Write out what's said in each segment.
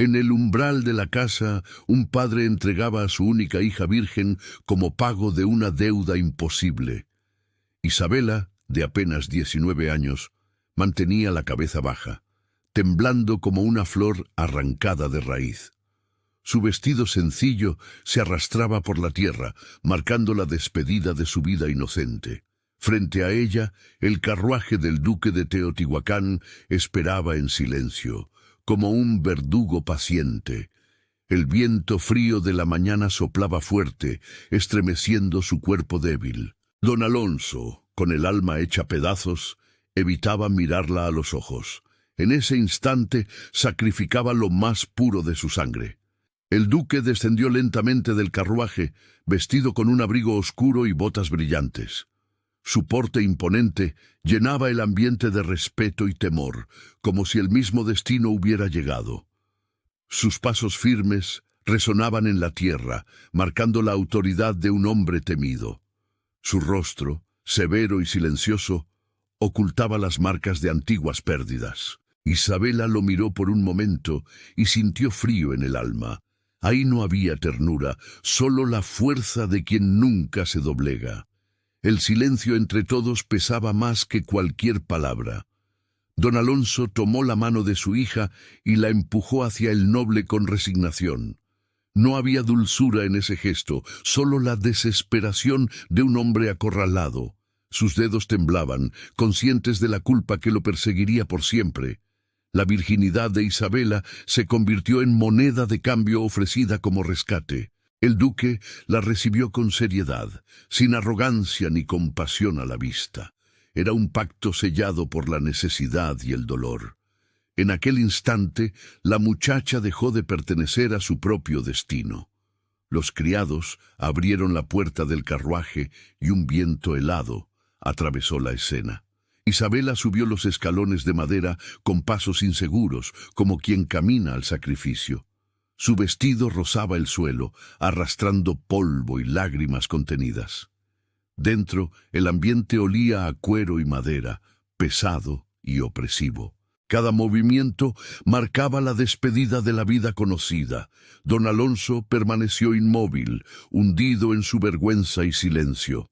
En el umbral de la casa, un padre entregaba a su única hija virgen como pago de una deuda imposible. Isabela, de apenas 19 años, mantenía la cabeza baja, temblando como una flor arrancada de raíz. Su vestido sencillo se arrastraba por la tierra, marcando la despedida de su vida inocente. Frente a ella, el carruaje del duque de Teotihuacán esperaba en silencio, como un verdugo paciente. El viento frío de la mañana soplaba fuerte, estremeciendo su cuerpo débil. Don Alonso, con el alma hecha pedazos, evitaba mirarla a los ojos. En ese instante sacrificaba lo más puro de su sangre. El duque descendió lentamente del carruaje, vestido con un abrigo oscuro y botas brillantes. Su porte imponente llenaba el ambiente de respeto y temor, como si el mismo destino hubiera llegado. Sus pasos firmes resonaban en la tierra, marcando la autoridad de un hombre temido. Su rostro, severo y silencioso, ocultaba las marcas de antiguas pérdidas. Isabela lo miró por un momento y sintió frío en el alma. Ahí no había ternura, solo la fuerza de quien nunca se doblega. El silencio entre todos pesaba más que cualquier palabra. Don Alonso tomó la mano de su hija y la empujó hacia el noble con resignación. No había dulzura en ese gesto, solo la desesperación de un hombre acorralado. Sus dedos temblaban, conscientes de la culpa que lo perseguiría por siempre. La virginidad de Isabela se convirtió en moneda de cambio ofrecida como rescate. El duque la recibió con seriedad, sin arrogancia ni compasión a la vista. Era un pacto sellado por la necesidad y el dolor. En aquel instante, la muchacha dejó de pertenecer a su propio destino. Los criados abrieron la puerta del carruaje y un viento helado atravesó la escena. Isabela subió los escalones de madera con pasos inseguros, como quien camina al sacrificio. Su vestido rozaba el suelo, arrastrando polvo y lágrimas contenidas. Dentro, el ambiente olía a cuero y madera, pesado y opresivo. Cada movimiento marcaba la despedida de la vida conocida. Don Alonso permaneció inmóvil, hundido en su vergüenza y silencio.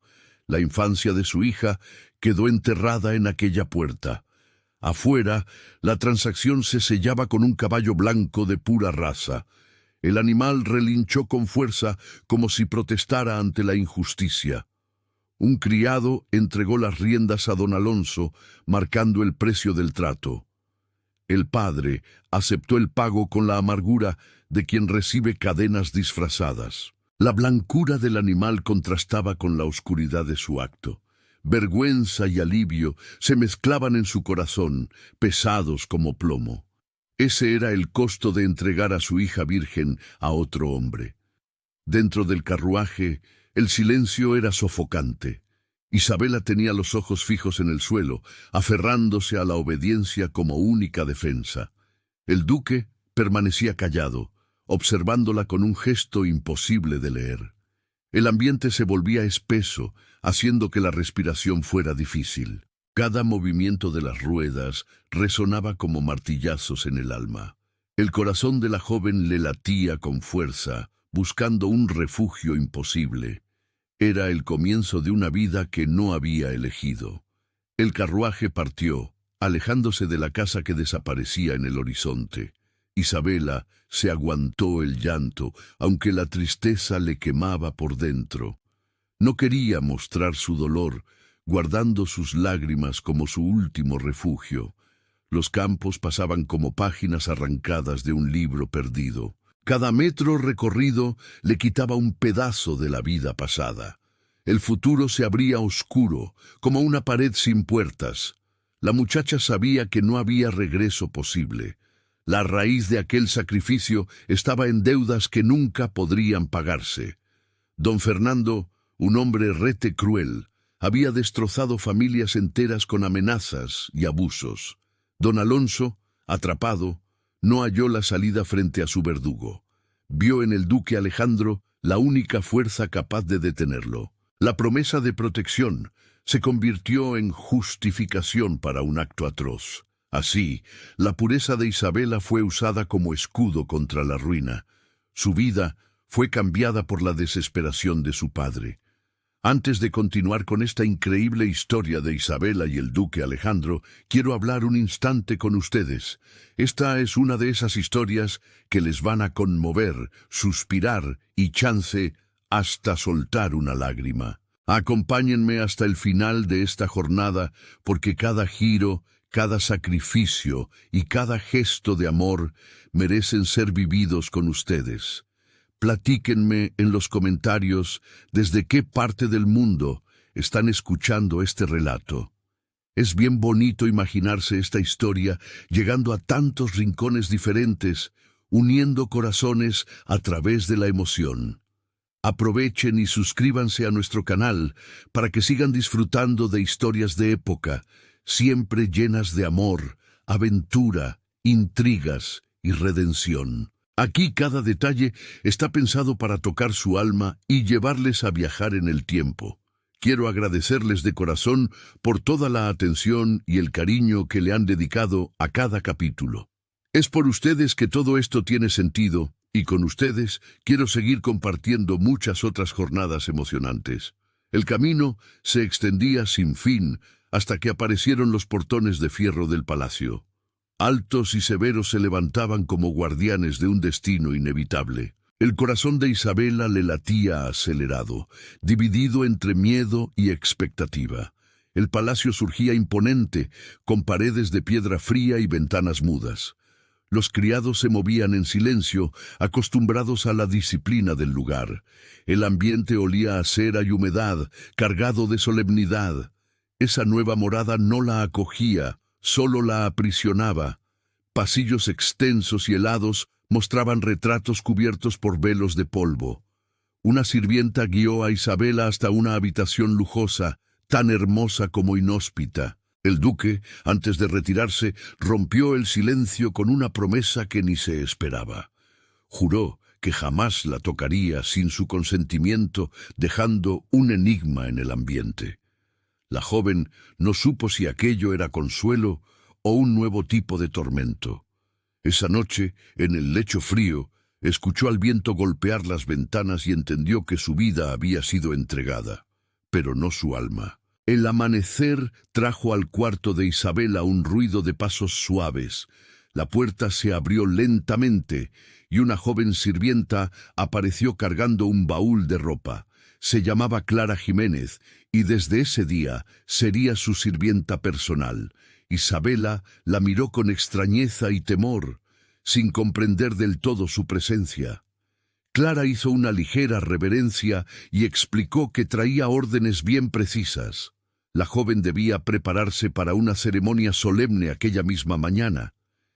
La infancia de su hija quedó enterrada en aquella puerta. Afuera, la transacción se sellaba con un caballo blanco de pura raza. El animal relinchó con fuerza como si protestara ante la injusticia. Un criado entregó las riendas a don Alonso, marcando el precio del trato. El padre aceptó el pago con la amargura de quien recibe cadenas disfrazadas. La blancura del animal contrastaba con la oscuridad de su acto. Vergüenza y alivio se mezclaban en su corazón, pesados como plomo. Ese era el costo de entregar a su hija virgen a otro hombre. Dentro del carruaje, el silencio era sofocante. Isabela tenía los ojos fijos en el suelo, aferrándose a la obediencia como única defensa. El duque permanecía callado, observándola con un gesto imposible de leer. El ambiente se volvía espeso, haciendo que la respiración fuera difícil. Cada movimiento de las ruedas resonaba como martillazos en el alma. El corazón de la joven le latía con fuerza, buscando un refugio imposible. Era el comienzo de una vida que no había elegido. El carruaje partió, alejándose de la casa que desaparecía en el horizonte. Isabela se aguantó el llanto, aunque la tristeza le quemaba por dentro. No quería mostrar su dolor, guardando sus lágrimas como su último refugio. Los campos pasaban como páginas arrancadas de un libro perdido. Cada metro recorrido le quitaba un pedazo de la vida pasada. El futuro se abría oscuro, como una pared sin puertas. La muchacha sabía que no había regreso posible. La raíz de aquel sacrificio estaba en deudas que nunca podrían pagarse. Don Fernando, un hombre rete cruel, había destrozado familias enteras con amenazas y abusos. Don Alonso, atrapado, no halló la salida frente a su verdugo. Vio en el duque Alejandro la única fuerza capaz de detenerlo. La promesa de protección se convirtió en justificación para un acto atroz. Así, la pureza de Isabela fue usada como escudo contra la ruina. Su vida fue cambiada por la desesperación de su padre. Antes de continuar con esta increíble historia de Isabela y el duque Alejandro, quiero hablar un instante con ustedes. Esta es una de esas historias que les van a conmover, suspirar y chance hasta soltar una lágrima. Acompáñenme hasta el final de esta jornada, porque cada giro, cada sacrificio y cada gesto de amor merecen ser vividos con ustedes. Platíquenme en los comentarios desde qué parte del mundo están escuchando este relato. Es bien bonito imaginarse esta historia llegando a tantos rincones diferentes, uniendo corazones a través de la emoción. Aprovechen y suscríbanse a nuestro canal para que sigan disfrutando de historias de época, siempre llenas de amor, aventura, intrigas y redención. Aquí cada detalle está pensado para tocar su alma y llevarles a viajar en el tiempo. Quiero agradecerles de corazón por toda la atención y el cariño que le han dedicado a cada capítulo. Es por ustedes que todo esto tiene sentido, y con ustedes quiero seguir compartiendo muchas otras jornadas emocionantes. El camino se extendía sin fin hasta que aparecieron los portones de fierro del palacio. Altos y severos se levantaban como guardianes de un destino inevitable. El corazón de Isabela le latía acelerado, dividido entre miedo y expectativa. El palacio surgía imponente, con paredes de piedra fría y ventanas mudas. Los criados se movían en silencio, acostumbrados a la disciplina del lugar. El ambiente olía a cera y humedad, cargado de solemnidad. Esa nueva morada no la acogía, solo la aprisionaba. Pasillos extensos y helados mostraban retratos cubiertos por velos de polvo. Una sirvienta guió a Isabela hasta una habitación lujosa, tan hermosa como inhóspita. El duque, antes de retirarse, rompió el silencio con una promesa que ni se esperaba. Juró que jamás la tocaría sin su consentimiento, dejando un enigma en el ambiente. La joven no supo si aquello era consuelo o un nuevo tipo de tormento. Esa noche, en el lecho frío, escuchó al viento golpear las ventanas y entendió que su vida había sido entregada, pero no su alma. El amanecer trajo al cuarto de Isabela un ruido de pasos suaves. La puerta se abrió lentamente y una joven sirvienta apareció cargando un baúl de ropa. Se llamaba Clara Jiménez y desde ese día sería su sirvienta personal. Isabela la miró con extrañeza y temor, sin comprender del todo su presencia. Clara hizo una ligera reverencia y explicó que traía órdenes bien precisas. La joven debía prepararse para una ceremonia solemne aquella misma mañana.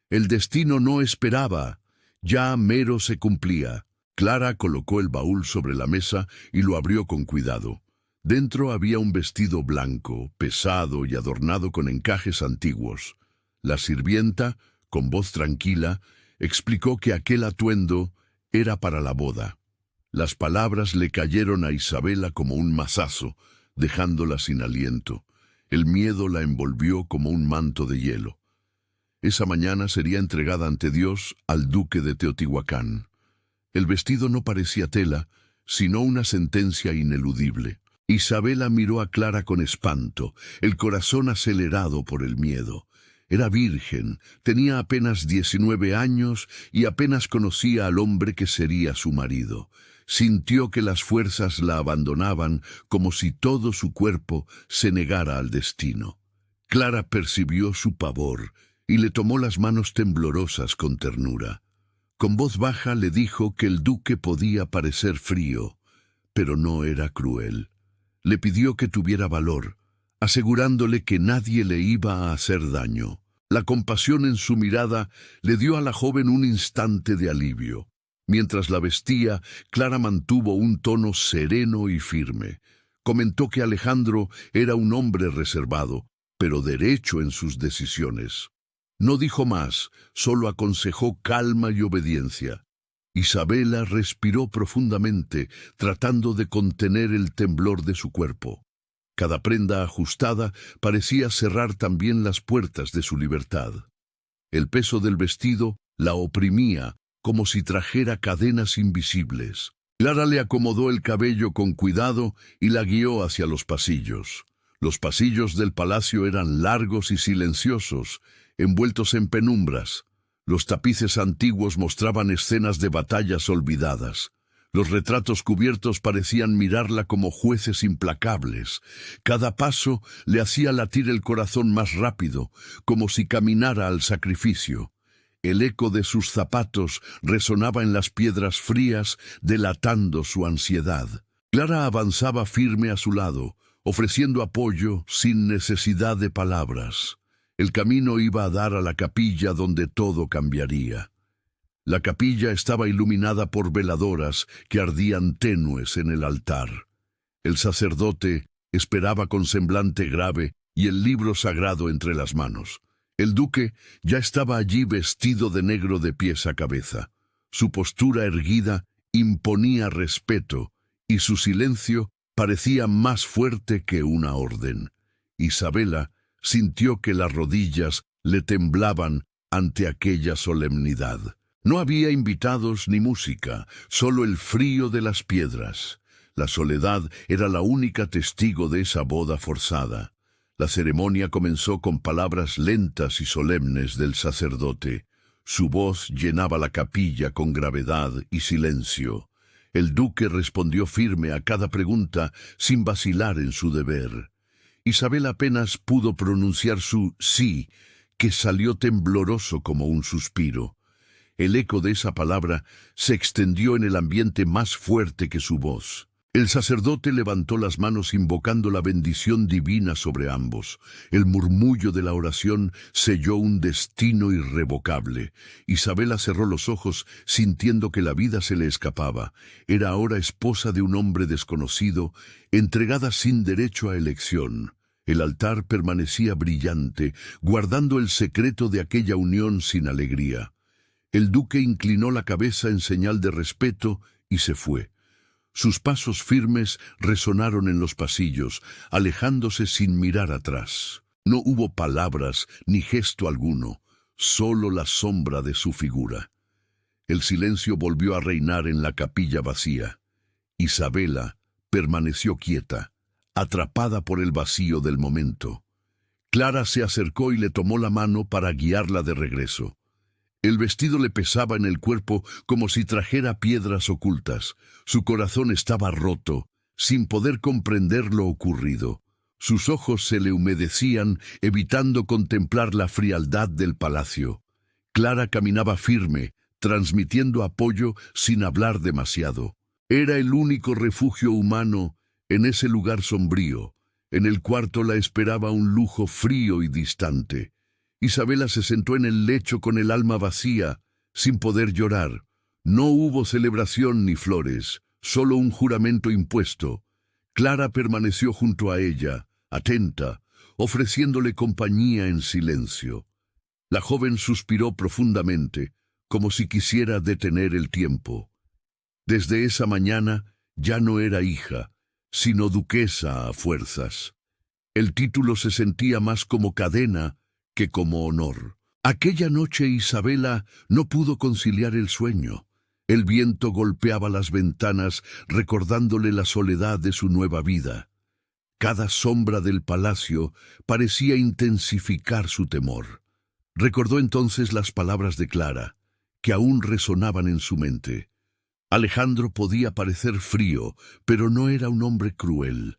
El destino no esperaba, ya mero se cumplía. Clara colocó el baúl sobre la mesa y lo abrió con cuidado. Dentro había un vestido blanco, pesado y adornado con encajes antiguos. La sirvienta, con voz tranquila, explicó que aquel atuendo era para la boda. Las palabras le cayeron a Isabela como un mazazo, dejándola sin aliento. El miedo la envolvió como un manto de hielo. Esa mañana sería entregada ante Dios al duque de Teotihuacán. El vestido no parecía tela, sino una sentencia ineludible. Isabela miró a Clara con espanto, el corazón acelerado por el miedo. Era virgen, tenía apenas 19 años y apenas conocía al hombre que sería su marido. Sintió que las fuerzas la abandonaban, como si todo su cuerpo se negara al destino. Clara percibió su pavor y le tomó las manos temblorosas con ternura. Con voz baja le dijo que el duque podía parecer frío, pero no era cruel. Le pidió que tuviera valor, asegurándole que nadie le iba a hacer daño. La compasión en su mirada le dio a la joven un instante de alivio. Mientras la vestía, Clara mantuvo un tono sereno y firme. Comentó que Alejandro era un hombre reservado, pero derecho en sus decisiones. No dijo más, solo aconsejó calma y obediencia. Isabela respiró profundamente, tratando de contener el temblor de su cuerpo. Cada prenda ajustada parecía cerrar también las puertas de su libertad. El peso del vestido la oprimía como si trajera cadenas invisibles. Clara le acomodó el cabello con cuidado y la guió hacia los pasillos. Los pasillos del palacio eran largos y silenciosos, envueltos en penumbras. Los tapices antiguos mostraban escenas de batallas olvidadas. Los retratos cubiertos parecían mirarla como jueces implacables. Cada paso le hacía latir el corazón más rápido, como si caminara al sacrificio. El eco de sus zapatos resonaba en las piedras frías, delatando su ansiedad. Clara avanzaba firme a su lado, ofreciendo apoyo sin necesidad de palabras. El camino iba a dar a la capilla donde todo cambiaría. La capilla estaba iluminada por veladoras que ardían tenues en el altar. El sacerdote esperaba con semblante grave y el libro sagrado entre las manos. El duque ya estaba allí vestido de negro de pies a cabeza. Su postura erguida imponía respeto y su silencio parecía más fuerte que una orden. Isabela sintió que las rodillas le temblaban ante aquella solemnidad. No había invitados ni música, solo el frío de las piedras. La soledad era la única testigo de esa boda forzada. La ceremonia comenzó con palabras lentas y solemnes del sacerdote. Su voz llenaba la capilla con gravedad y silencio. El duque respondió firme a cada pregunta sin vacilar en su deber. Isabel apenas pudo pronunciar su sí, que salió tembloroso como un suspiro. El eco de esa palabra se extendió en el ambiente más fuerte que su voz. El sacerdote levantó las manos invocando la bendición divina sobre ambos. El murmullo de la oración selló un destino irrevocable. Isabela cerró los ojos sintiendo que la vida se le escapaba. Era ahora esposa de un hombre desconocido, entregada sin derecho a elección. El altar permanecía brillante, guardando el secreto de aquella unión sin alegría. El duque inclinó la cabeza en señal de respeto y se fue. Sus pasos firmes resonaron en los pasillos, alejándose sin mirar atrás. No hubo palabras ni gesto alguno, solo la sombra de su figura. El silencio volvió a reinar en la capilla vacía. Isabela permaneció quieta, atrapada por el vacío del momento. Clara se acercó y le tomó la mano para guiarla de regreso. El vestido le pesaba en el cuerpo como si trajera piedras ocultas. Su corazón estaba roto, sin poder comprender lo ocurrido. Sus ojos se le humedecían, evitando contemplar la frialdad del palacio. Clara caminaba firme, transmitiendo apoyo sin hablar demasiado. Era el único refugio humano en ese lugar sombrío. En el cuarto la esperaba un lujo frío y distante. Isabela se sentó en el lecho con el alma vacía, sin poder llorar. No hubo celebración ni flores, solo un juramento impuesto. Clara permaneció junto a ella, atenta, ofreciéndole compañía en silencio. La joven suspiró profundamente, como si quisiera detener el tiempo. Desde esa mañana ya no era hija, sino duquesa a fuerzas. El título se sentía más como cadena que como honor. Aquella noche Isabela no pudo conciliar el sueño. El viento golpeaba las ventanas, recordándole la soledad de su nueva vida. Cada sombra del palacio parecía intensificar su temor. Recordó entonces las palabras de Clara, que aún resonaban en su mente. Alejandro podía parecer frío, pero no era un hombre cruel.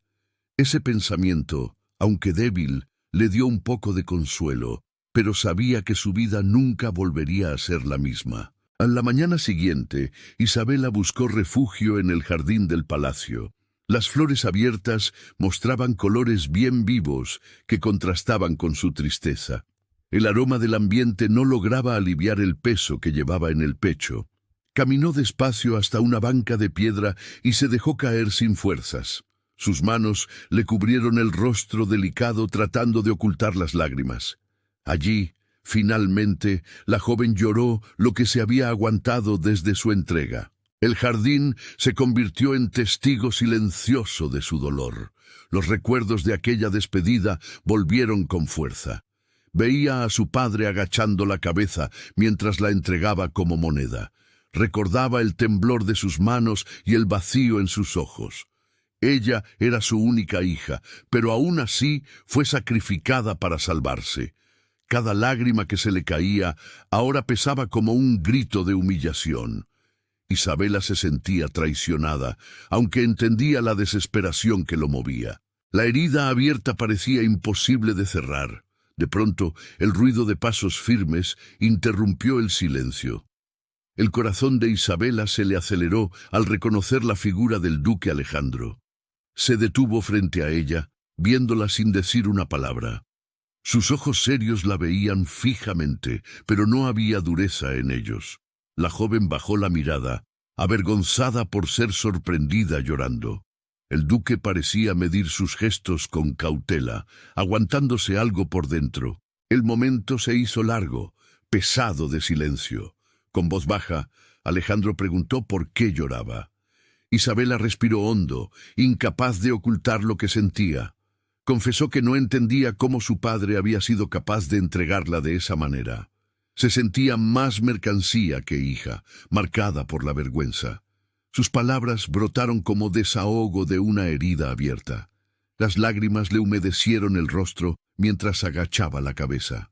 Ese pensamiento, aunque débil, le dio un poco de consuelo, pero sabía que su vida nunca volvería a ser la misma. A la mañana siguiente, Isabela buscó refugio en el jardín del palacio. Las flores abiertas mostraban colores bien vivos que contrastaban con su tristeza. El aroma del ambiente no lograba aliviar el peso que llevaba en el pecho. Caminó despacio hasta una banca de piedra y se dejó caer sin fuerzas. Sus manos le cubrieron el rostro delicado tratando de ocultar las lágrimas. Allí, finalmente, la joven lloró lo que se había aguantado desde su entrega. El jardín se convirtió en testigo silencioso de su dolor. Los recuerdos de aquella despedida volvieron con fuerza. Veía a su padre agachando la cabeza mientras la entregaba como moneda. Recordaba el temblor de sus manos y el vacío en sus ojos. Ella era su única hija, pero aún así fue sacrificada para salvarse. Cada lágrima que se le caía ahora pesaba como un grito de humillación. Isabela se sentía traicionada, aunque entendía la desesperación que lo movía. La herida abierta parecía imposible de cerrar. De pronto, el ruido de pasos firmes interrumpió el silencio. El corazón de Isabela se le aceleró al reconocer la figura del duque Alejandro. Se detuvo frente a ella, viéndola sin decir una palabra. Sus ojos serios la veían fijamente, pero no había dureza en ellos. La joven bajó la mirada, avergonzada por ser sorprendida llorando. El duque parecía medir sus gestos con cautela, aguantándose algo por dentro. El momento se hizo largo, pesado de silencio. Con voz baja, Alejandro preguntó por qué lloraba. Isabela respiró hondo, incapaz de ocultar lo que sentía. Confesó que no entendía cómo su padre había sido capaz de entregarla de esa manera. Se sentía más mercancía que hija, marcada por la vergüenza. Sus palabras brotaron como desahogo de una herida abierta. Las lágrimas le humedecieron el rostro mientras agachaba la cabeza.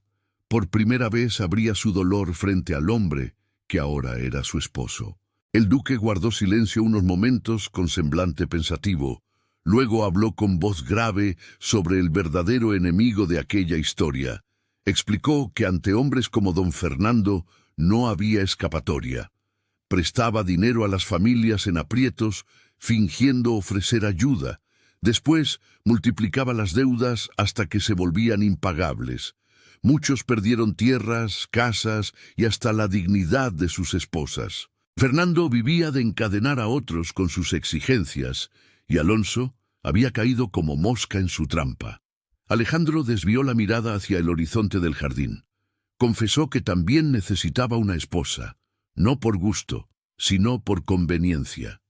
Por primera vez abría su dolor frente al hombre que ahora era su esposo. El duque guardó silencio unos momentos con semblante pensativo. Luego habló con voz grave sobre el verdadero enemigo de aquella historia. Explicó que ante hombres como don Fernando no había escapatoria. Prestaba dinero a las familias en aprietos, fingiendo ofrecer ayuda. Después multiplicaba las deudas hasta que se volvían impagables. Muchos perdieron tierras, casas y hasta la dignidad de sus esposas. Fernando vivía de encadenar a otros con sus exigencias, y Alonso había caído como mosca en su trampa. Alejandro desvió la mirada hacia el horizonte del jardín. Confesó que también necesitaba una esposa, no por gusto, sino por conveniencia.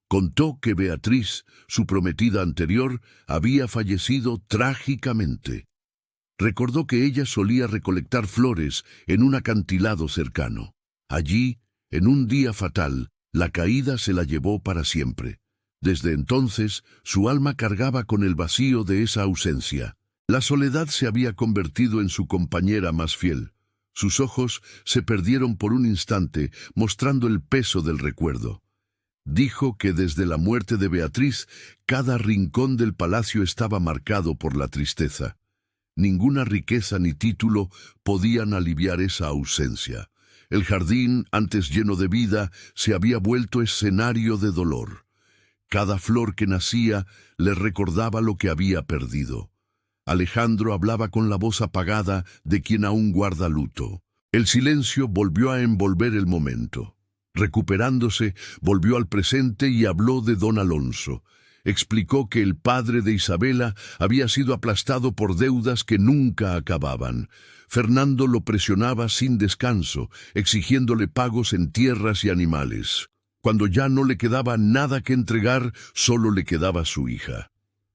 Contó que Beatriz, su prometida anterior, había fallecido trágicamente. Recordó que ella solía recolectar flores en un acantilado cercano. Allí, en un día fatal, la caída se la llevó para siempre. Desde entonces, su alma cargaba con el vacío de esa ausencia. La soledad se había convertido en su compañera más fiel. Sus ojos se perdieron por un instante, mostrando el peso del recuerdo. Dijo que desde la muerte de Beatriz, cada rincón del palacio estaba marcado por la tristeza. Ninguna riqueza ni título podían aliviar esa ausencia. El jardín, antes lleno de vida, se había vuelto escenario de dolor. Cada flor que nacía le recordaba lo que había perdido. Alejandro hablaba con la voz apagada de quien aún guarda luto. El silencio volvió a envolver el momento. Recuperándose, volvió al presente y habló de don Alonso. Explicó que el padre de Isabela había sido aplastado por deudas que nunca acababan. Fernando lo presionaba sin descanso, exigiéndole pagos en tierras y animales. Cuando ya no le quedaba nada que entregar, solo le quedaba su hija.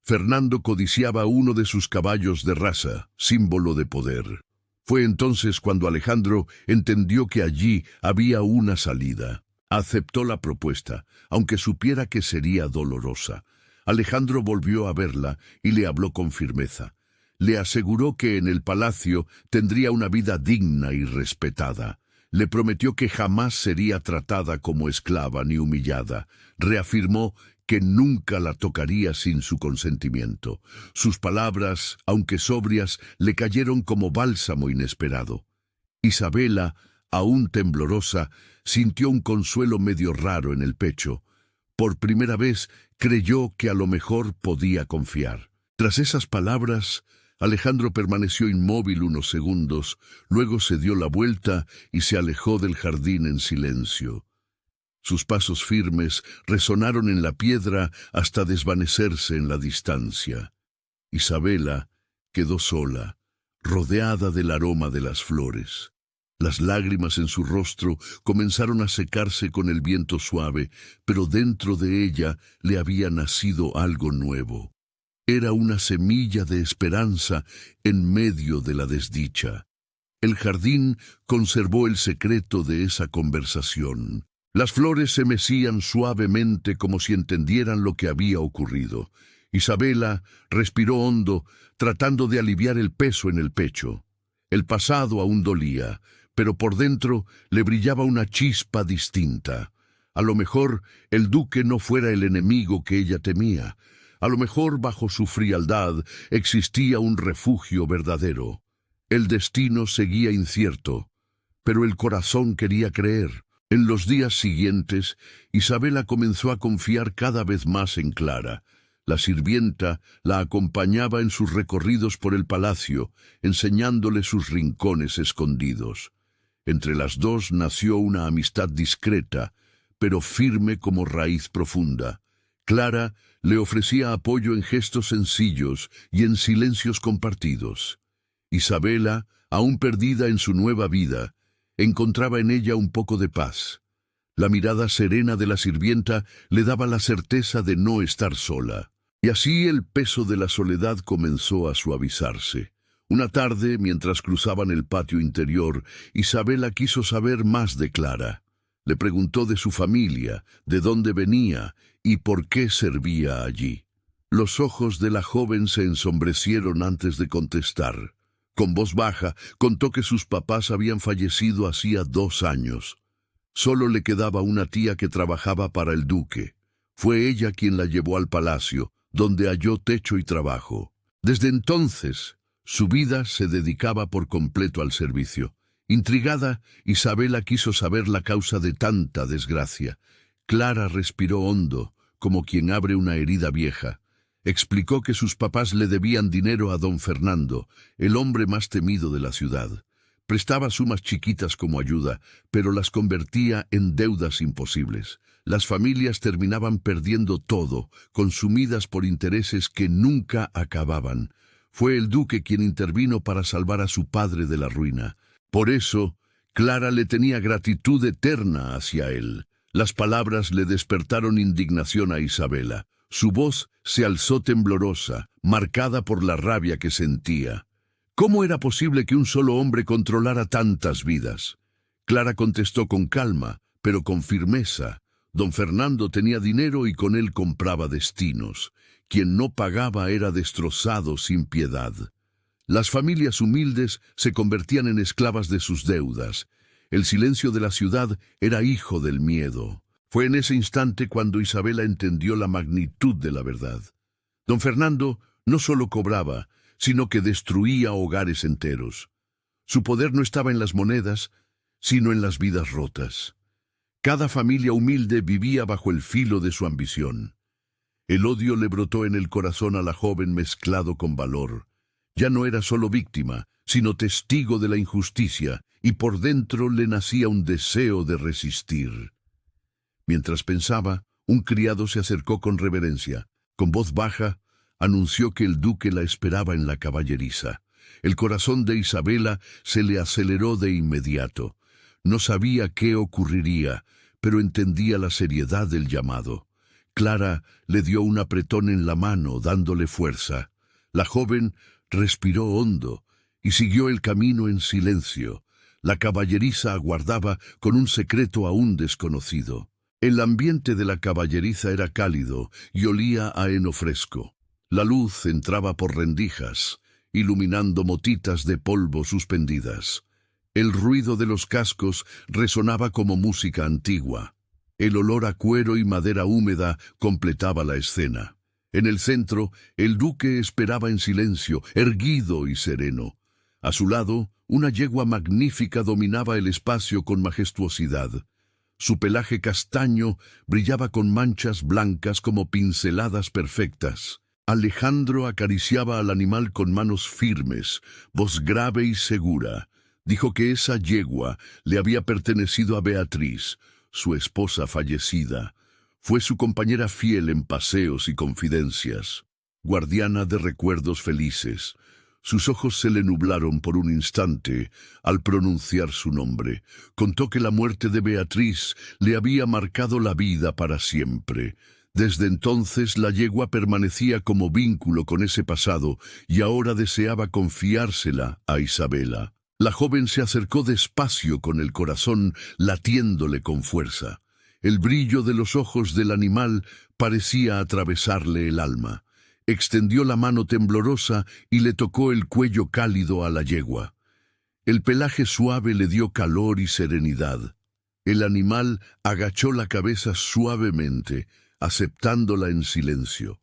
Fernando codiciaba uno de sus caballos de raza, símbolo de poder. Fue entonces cuando Alejandro entendió que allí había una salida. Aceptó la propuesta, aunque supiera que sería dolorosa. Alejandro volvió a verla y le habló con firmeza. Le aseguró que en el palacio tendría una vida digna y respetada. Le prometió que jamás sería tratada como esclava ni humillada. Reafirmó que nunca la tocaría sin su consentimiento. Sus palabras, aunque sobrias, le cayeron como bálsamo inesperado. Isabela, aún temblorosa, sintió un consuelo medio raro en el pecho. Por primera vez creyó que a lo mejor podía confiar. Tras esas palabras, Alejandro permaneció inmóvil unos segundos, luego se dio la vuelta y se alejó del jardín en silencio. Sus pasos firmes resonaron en la piedra hasta desvanecerse en la distancia. Isabela quedó sola, rodeada del aroma de las flores. Las lágrimas en su rostro comenzaron a secarse con el viento suave, pero dentro de ella le había nacido algo nuevo. Era una semilla de esperanza en medio de la desdicha. El jardín conservó el secreto de esa conversación. Las flores se mecían suavemente como si entendieran lo que había ocurrido. Isabela respiró hondo, tratando de aliviar el peso en el pecho. El pasado aún dolía, pero por dentro le brillaba una chispa distinta. A lo mejor el duque no fuera el enemigo que ella temía. A lo mejor bajo su frialdad existía un refugio verdadero. El destino seguía incierto, pero el corazón quería creer. En los días siguientes, Isabela comenzó a confiar cada vez más en Clara. La sirvienta la acompañaba en sus recorridos por el palacio, enseñándole sus rincones escondidos. Entre las dos nació una amistad discreta, pero firme como raíz profunda. Clara le ofrecía apoyo en gestos sencillos y en silencios compartidos. Isabela, aún perdida en su nueva vida, encontraba en ella un poco de paz. La mirada serena de la sirvienta le daba la certeza de no estar sola. Y así el peso de la soledad comenzó a suavizarse. Una tarde, mientras cruzaban el patio interior, Isabela quiso saber más de Clara. Le preguntó de su familia, de dónde venía y por qué servía allí. Los ojos de la joven se ensombrecieron antes de contestar. Con voz baja, contó que sus papás habían fallecido hacía 2 años. Solo le quedaba una tía que trabajaba para el duque. Fue ella quien la llevó al palacio, donde halló techo y trabajo. Desde entonces, su vida se dedicaba por completo al servicio. Intrigada, Isabela quiso saber la causa de tanta desgracia. Clara respiró hondo, como quien abre una herida vieja. Explicó que sus papás le debían dinero a don Fernando, el hombre más temido de la ciudad. Prestaba sumas chiquitas como ayuda, pero las convertía en deudas imposibles. Las familias terminaban perdiendo todo, consumidas por intereses que nunca acababan. Fue el duque quien intervino para salvar a su padre de la ruina. Por eso, Clara le tenía gratitud eterna hacia él. Las palabras le despertaron indignación a Isabela. Su voz se alzó temblorosa, marcada por la rabia que sentía. ¿Cómo era posible que un solo hombre controlara tantas vidas? Clara contestó con calma, pero con firmeza. Don Fernando tenía dinero y con él compraba destinos. Quien no pagaba era destrozado sin piedad. Las familias humildes se convertían en esclavas de sus deudas. El silencio de la ciudad era hijo del miedo. Fue en ese instante cuando Isabela entendió la magnitud de la verdad. Don Fernando no solo cobraba, sino que destruía hogares enteros. Su poder no estaba en las monedas, sino en las vidas rotas. Cada familia humilde vivía bajo el filo de su ambición. El odio le brotó en el corazón a la joven mezclado con valor. Ya no era solo víctima, sino testigo de la injusticia, y por dentro le nacía un deseo de resistir. Mientras pensaba, un criado se acercó con reverencia. Con voz baja, anunció que el duque la esperaba en la caballeriza. El corazón de Isabela se le aceleró de inmediato. No sabía qué ocurriría, pero entendía la seriedad del llamado. Clara le dio un apretón en la mano, dándole fuerza. La joven respiró hondo y siguió el camino en silencio. La caballeriza aguardaba con un secreto aún desconocido. El ambiente de la caballeriza era cálido y olía a heno fresco. La luz entraba por rendijas, iluminando motitas de polvo suspendidas. El ruido de los cascos resonaba como música antigua. El olor a cuero y madera húmeda completaba la escena. En el centro, el duque esperaba en silencio, erguido y sereno. A su lado, una yegua magnífica dominaba el espacio con majestuosidad. Su pelaje castaño brillaba con manchas blancas como pinceladas perfectas. Alejandro acariciaba al animal con manos firmes, voz grave y segura. Dijo que esa yegua le había pertenecido a Beatriz, su esposa fallecida. Fue su compañera fiel en paseos y confidencias, guardiana de recuerdos felices. Sus ojos se le nublaron por un instante al pronunciar su nombre. Contó que la muerte de Beatriz le había marcado la vida para siempre. Desde entonces la yegua permanecía como vínculo con ese pasado y ahora deseaba confiársela a Isabela. La joven se acercó despacio con el corazón latiéndole con fuerza. El brillo de los ojos del animal parecía atravesarle el alma. Extendió la mano temblorosa y le tocó el cuello cálido a la yegua. El pelaje suave le dio calor y serenidad. El animal agachó la cabeza suavemente, aceptándola en silencio.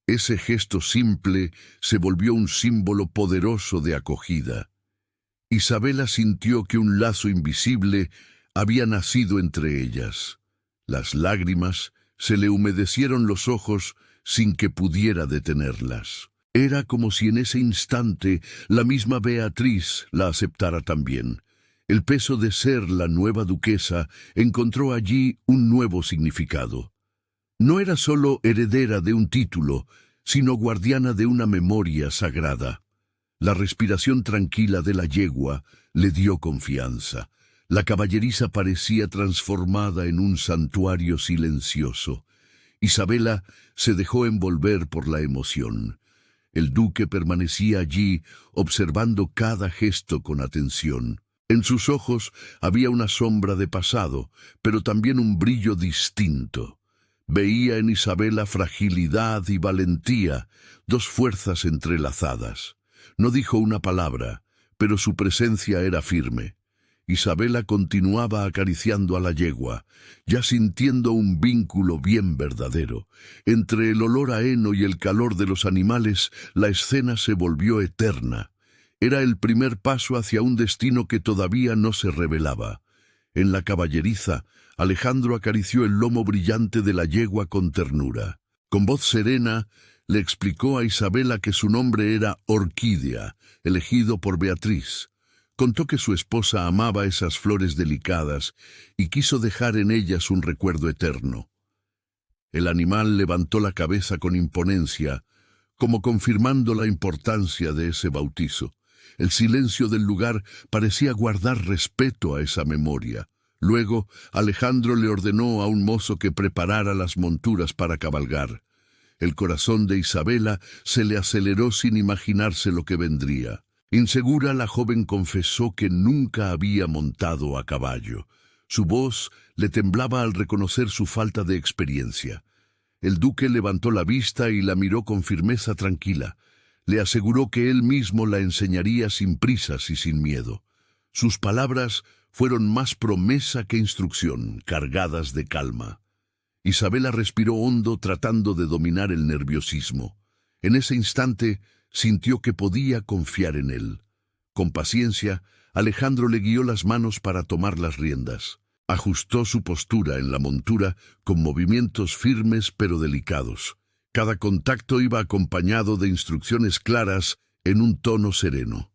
Ese gesto simple se volvió un símbolo poderoso de acogida. Isabela sintió que un lazo invisible había nacido entre ellas. Las lágrimas se le humedecieron los ojos sin que pudiera detenerlas. Era como si en ese instante la misma Beatriz la aceptara también. El peso de ser la nueva duquesa encontró allí un nuevo significado. No era solo heredera de un título, sino guardiana de una memoria sagrada. La respiración tranquila de la yegua le dio confianza. La caballeriza parecía transformada en un santuario silencioso. Isabela se dejó envolver por la emoción. El duque permanecía allí, observando cada gesto con atención. En sus ojos había una sombra de pasado, pero también un brillo distinto. Veía en Isabela fragilidad y valentía, dos fuerzas entrelazadas. No dijo una palabra, pero su presencia era firme. Isabela continuaba acariciando a la yegua, ya sintiendo un vínculo bien verdadero. Entre el olor a heno y el calor de los animales, la escena se volvió eterna. Era el primer paso hacia un destino que todavía no se revelaba. En la caballeriza, Alejandro acarició el lomo brillante de la yegua con ternura. Con voz serena, le explicó a Isabela que su nombre era Orquídea, elegido por Beatriz. Contó que su esposa amaba esas flores delicadas y quiso dejar en ellas un recuerdo eterno. El animal levantó la cabeza con imponencia, como confirmando la importancia de ese bautizo. El silencio del lugar parecía guardar respeto a esa memoria. Luego, Alejandro le ordenó a un mozo que preparara las monturas para cabalgar. El corazón de Isabela se le aceleró sin imaginarse lo que vendría. Insegura, la joven confesó que nunca había montado a caballo. Su voz le temblaba al reconocer su falta de experiencia. El duque levantó la vista y la miró con firmeza tranquila. Le aseguró que él mismo la enseñaría sin prisas y sin miedo. Sus palabras fueron más promesa que instrucción, cargadas de calma. Isabela respiró hondo tratando de dominar el nerviosismo. En ese instante sintió que podía confiar en él. Con paciencia, Alejandro le guió las manos para tomar las riendas. Ajustó su postura en la montura con movimientos firmes pero delicados. Cada contacto iba acompañado de instrucciones claras en un tono sereno.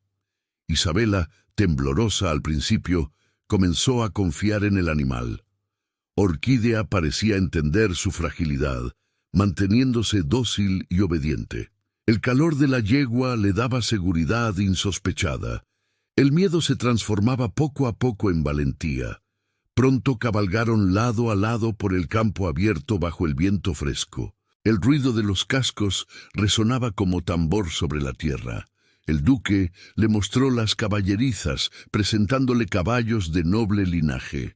Isabela, temblorosa al principio, comenzó a confiar en el animal. Orquídea parecía entender su fragilidad, manteniéndose dócil y obediente. El calor de la yegua le daba seguridad insospechada. El miedo se transformaba poco a poco en valentía. Pronto cabalgaron lado a lado por el campo abierto bajo el viento fresco. El ruido de los cascos resonaba como tambor sobre la tierra. El duque le mostró las caballerizas, presentándole caballos de noble linaje.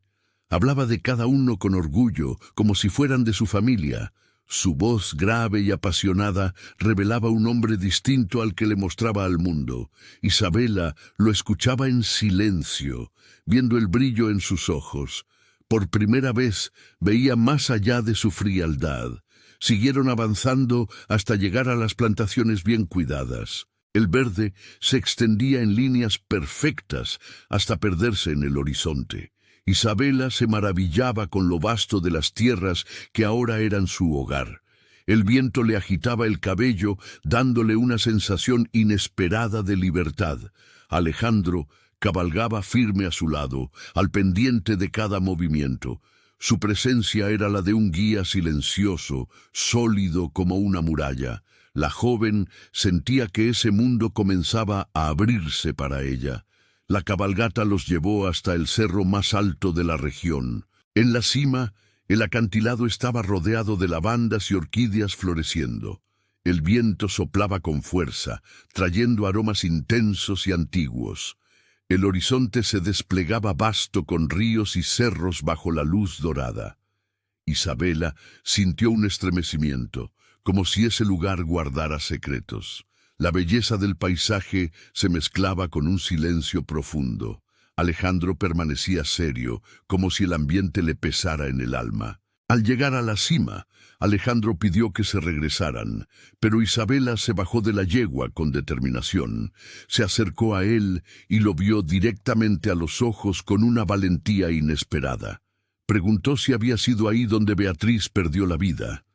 Hablaba de cada uno con orgullo, como si fueran de su familia. Su voz grave y apasionada revelaba un hombre distinto al que le mostraba al mundo. Isabela lo escuchaba en silencio, viendo el brillo en sus ojos. Por primera vez veía más allá de su frialdad. Siguieron avanzando hasta llegar a las plantaciones bien cuidadas. El verde se extendía en líneas perfectas hasta perderse en el horizonte. Isabela se maravillaba con lo vasto de las tierras que ahora eran su hogar. El viento le agitaba el cabello, dándole una sensación inesperada de libertad. Alejandro cabalgaba firme a su lado, al pendiente de cada movimiento. Su presencia era la de un guía silencioso, sólido como una muralla. La joven sentía que ese mundo comenzaba a abrirse para ella. La cabalgata los llevó hasta el cerro más alto de la región. En la cima, El acantilado estaba rodeado de lavandas y orquídeas floreciendo. El viento soplaba con fuerza, trayendo aromas intensos y antiguos. El horizonte se desplegaba vasto con ríos y cerros bajo la luz dorada. Isabela sintió un estremecimiento, como si ese lugar guardara secretos. La belleza del paisaje se mezclaba con un silencio profundo. Alejandro permanecía serio, como si el ambiente le pesara en el alma. Al llegar a la cima, Alejandro pidió que se regresaran, pero Isabela se bajó de la yegua con determinación. Se acercó a él y lo vio directamente a los ojos con una valentía inesperada. Preguntó si había sido ahí donde Beatriz perdió la vida.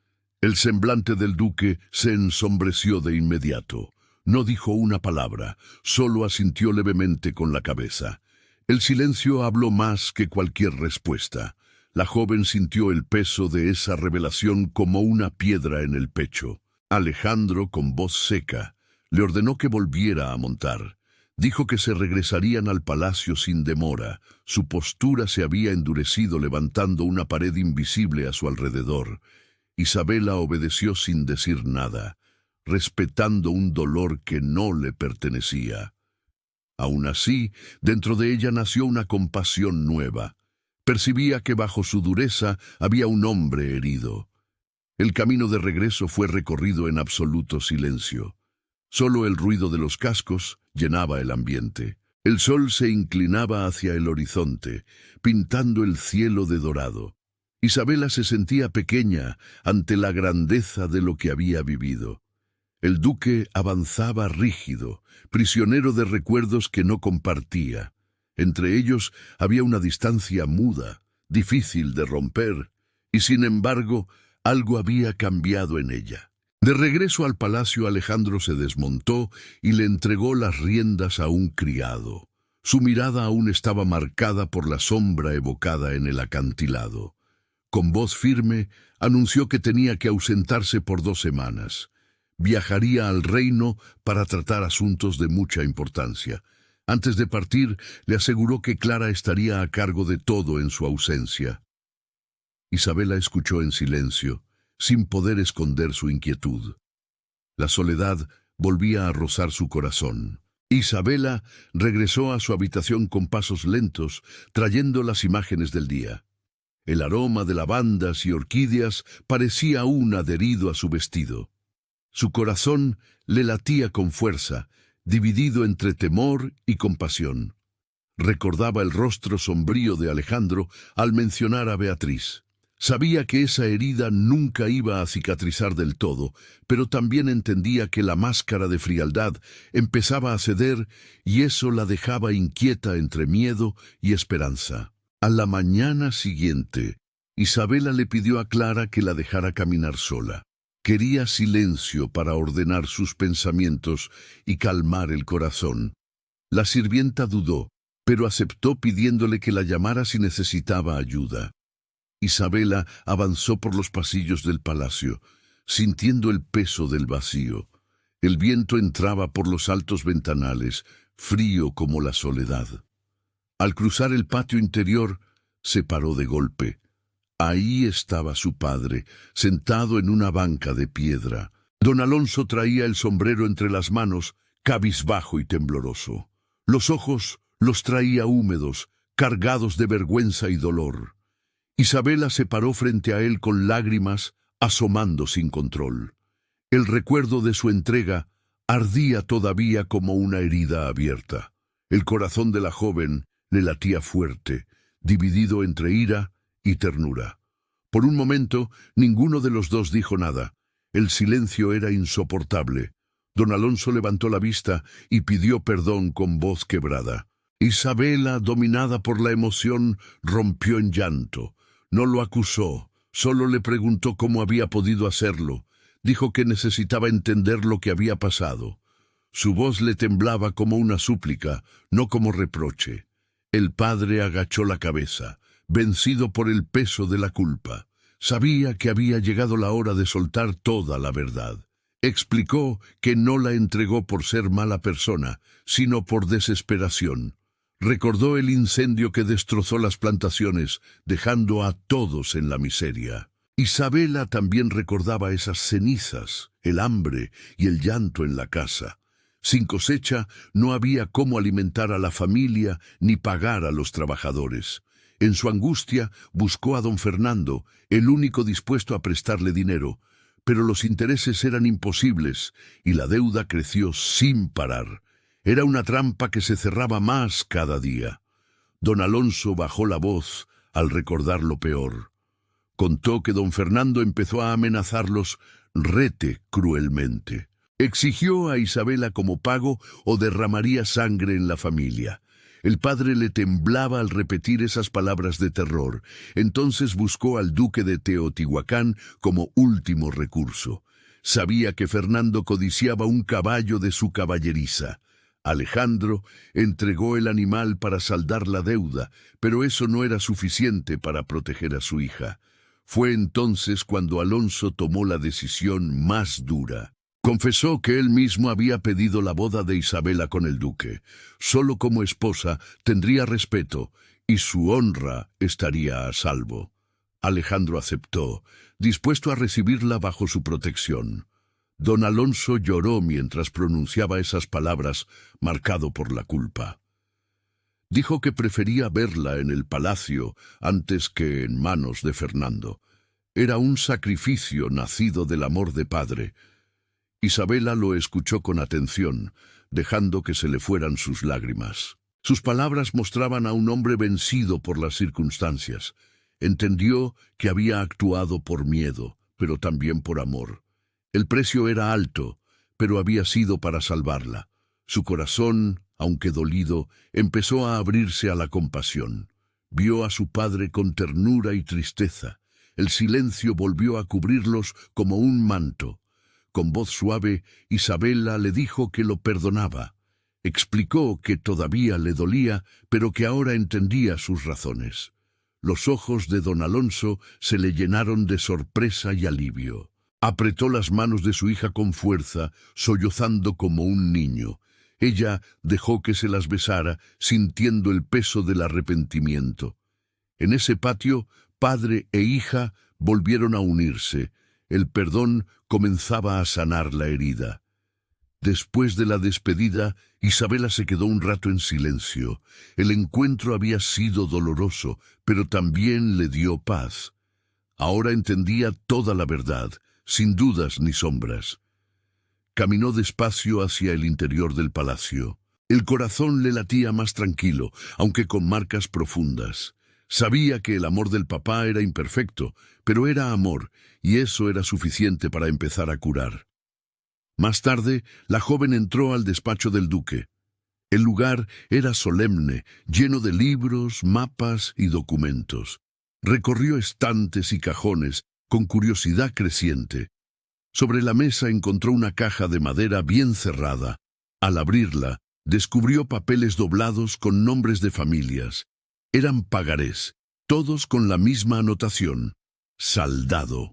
El semblante del duque se ensombreció de inmediato. No dijo una palabra, solo asintió levemente con la cabeza. El silencio habló más que cualquier respuesta. La joven sintió el peso de esa revelación como una piedra en el pecho. Alejandro, con voz seca, le ordenó que volviera a montar. Dijo que se regresarían al palacio sin demora. Su postura se había endurecido levantando una pared invisible a su alrededor. Isabela obedeció sin decir nada, respetando un dolor que no le pertenecía. Aún así, dentro de ella nació una compasión nueva. Percibía que bajo su dureza había un hombre herido. El camino de regreso fue recorrido en absoluto silencio. Solo el ruido de los cascos llenaba el ambiente. El sol se inclinaba hacia el horizonte, pintando el cielo de dorado. Isabela se sentía pequeña ante la grandeza de lo que había vivido. El duque avanzaba rígido, prisionero de recuerdos que no compartía. Entre ellos había una distancia muda, difícil de romper, y sin embargo, algo había cambiado en ella. De regreso al palacio, Alejandro se desmontó y le entregó las riendas a un criado. Su mirada aún estaba marcada por la sombra evocada en el acantilado. Con voz firme, anunció que tenía que ausentarse por 2 semanas. Viajaría al reino para tratar asuntos de mucha importancia. Antes de partir, le aseguró que Clara estaría a cargo de todo en su ausencia. Isabela escuchó en silencio, sin poder esconder su inquietud. La soledad volvía a rozar su corazón. Isabela regresó a su habitación con pasos lentos, trayendo las imágenes del día. El aroma de lavandas y orquídeas parecía aún adherido a su vestido. Su corazón le latía con fuerza, dividido entre temor y compasión. Recordaba el rostro sombrío de Alejandro al mencionar a Beatriz. Sabía que esa herida nunca iba a cicatrizar del todo, pero también entendía que la máscara de frialdad empezaba a ceder y eso la dejaba inquieta entre miedo y esperanza. A la mañana siguiente, Isabela le pidió a Clara que la dejara caminar sola. Quería silencio para ordenar sus pensamientos y calmar el corazón. La sirvienta dudó, pero aceptó pidiéndole que la llamara si necesitaba ayuda. Isabela avanzó por los pasillos del palacio, sintiendo el peso del vacío. El viento entraba por los altos ventanales, frío como la soledad. Al cruzar el patio interior, se paró de golpe. Ahí estaba su padre, sentado en una banca de piedra. Don Alonso traía el sombrero entre las manos, cabizbajo y tembloroso. Los ojos los traía húmedos, cargados de vergüenza y dolor. Isabela se paró frente a él con lágrimas, asomando sin control. El recuerdo de su entrega ardía todavía como una herida abierta. El corazón de la joven le latía fuerte, dividido entre ira y ternura. Por un momento, ninguno de los dos dijo nada. El silencio era insoportable. Don Alonso levantó la vista y pidió perdón con voz quebrada. Isabela, dominada por la emoción, rompió en llanto. No lo acusó, solo le preguntó cómo había podido hacerlo. Dijo que necesitaba entender lo que había pasado. Su voz le temblaba como una súplica, no como reproche. El padre agachó la cabeza, vencido por el peso de la culpa. Sabía que había llegado la hora de soltar toda la verdad. Explicó que no la entregó por ser mala persona, sino por desesperación. Recordó el incendio que destrozó las plantaciones, dejando a todos en la miseria. Isabela también recordaba esas cenizas, el hambre y el llanto en la casa. Sin cosecha, no había cómo alimentar a la familia ni pagar a los trabajadores. En su angustia, buscó a don Fernando, el único dispuesto a prestarle dinero, pero los intereses eran imposibles y la deuda creció sin parar. Era una trampa que se cerraba más cada día. Don Alonso bajó la voz al recordar lo peor. Contó que don Fernando empezó a amenazarlos rete cruelmente. Exigió a Isabela como pago o derramaría sangre en la familia. El padre le temblaba al repetir esas palabras de terror. Entonces buscó al duque de Teotihuacán como último recurso. Sabía que Fernando codiciaba un caballo de su caballeriza. Alejandro entregó el animal para saldar la deuda, pero eso no era suficiente para proteger a su hija. Fue entonces cuando Alonso tomó la decisión más dura. Confesó que él mismo había pedido la boda de Isabela con el duque. Solo como esposa tendría respeto y su honra estaría a salvo. Alejandro aceptó, dispuesto a recibirla bajo su protección. Don Alonso lloró mientras pronunciaba esas palabras, marcado por la culpa. Dijo que prefería verla en el palacio antes que en manos de Fernando. Era un sacrificio nacido del amor de padre. Isabela lo escuchó con atención, dejando que se le fueran sus lágrimas. Sus palabras mostraban a un hombre vencido por las circunstancias. Entendió que había actuado por miedo, pero también por amor. El precio era alto, pero había sido para salvarla. Su corazón, aunque dolido, empezó a abrirse a la compasión. Vio a su padre con ternura y tristeza. El silencio volvió a cubrirlos como un manto. Con voz suave, Isabela le dijo que lo perdonaba. Explicó que todavía le dolía, pero que ahora entendía sus razones. Los ojos de don Alonso se le llenaron de sorpresa y alivio. Apretó las manos de su hija con fuerza, sollozando como un niño. Ella dejó que se las besara, sintiendo el peso del arrepentimiento. En ese patio, padre e hija volvieron a unirse. El perdón comenzaba a sanar la herida. Después de la despedida, Isabela se quedó un rato en silencio. El encuentro había sido doloroso, pero también le dio paz. Ahora entendía toda la verdad, sin dudas ni sombras. Caminó despacio hacia el interior del palacio. El corazón le latía más tranquilo, aunque con marcas profundas. Sabía que el amor del papá era imperfecto, pero era amor, y eso era suficiente para empezar a curar. Más tarde, la joven entró al despacho del duque. El lugar era solemne, lleno de libros, mapas y documentos. Recorrió estantes y cajones, con curiosidad creciente. Sobre la mesa encontró una caja de madera bien cerrada. Al abrirla, descubrió papeles doblados con nombres de familias. Eran pagarés, todos con la misma anotación: saldado.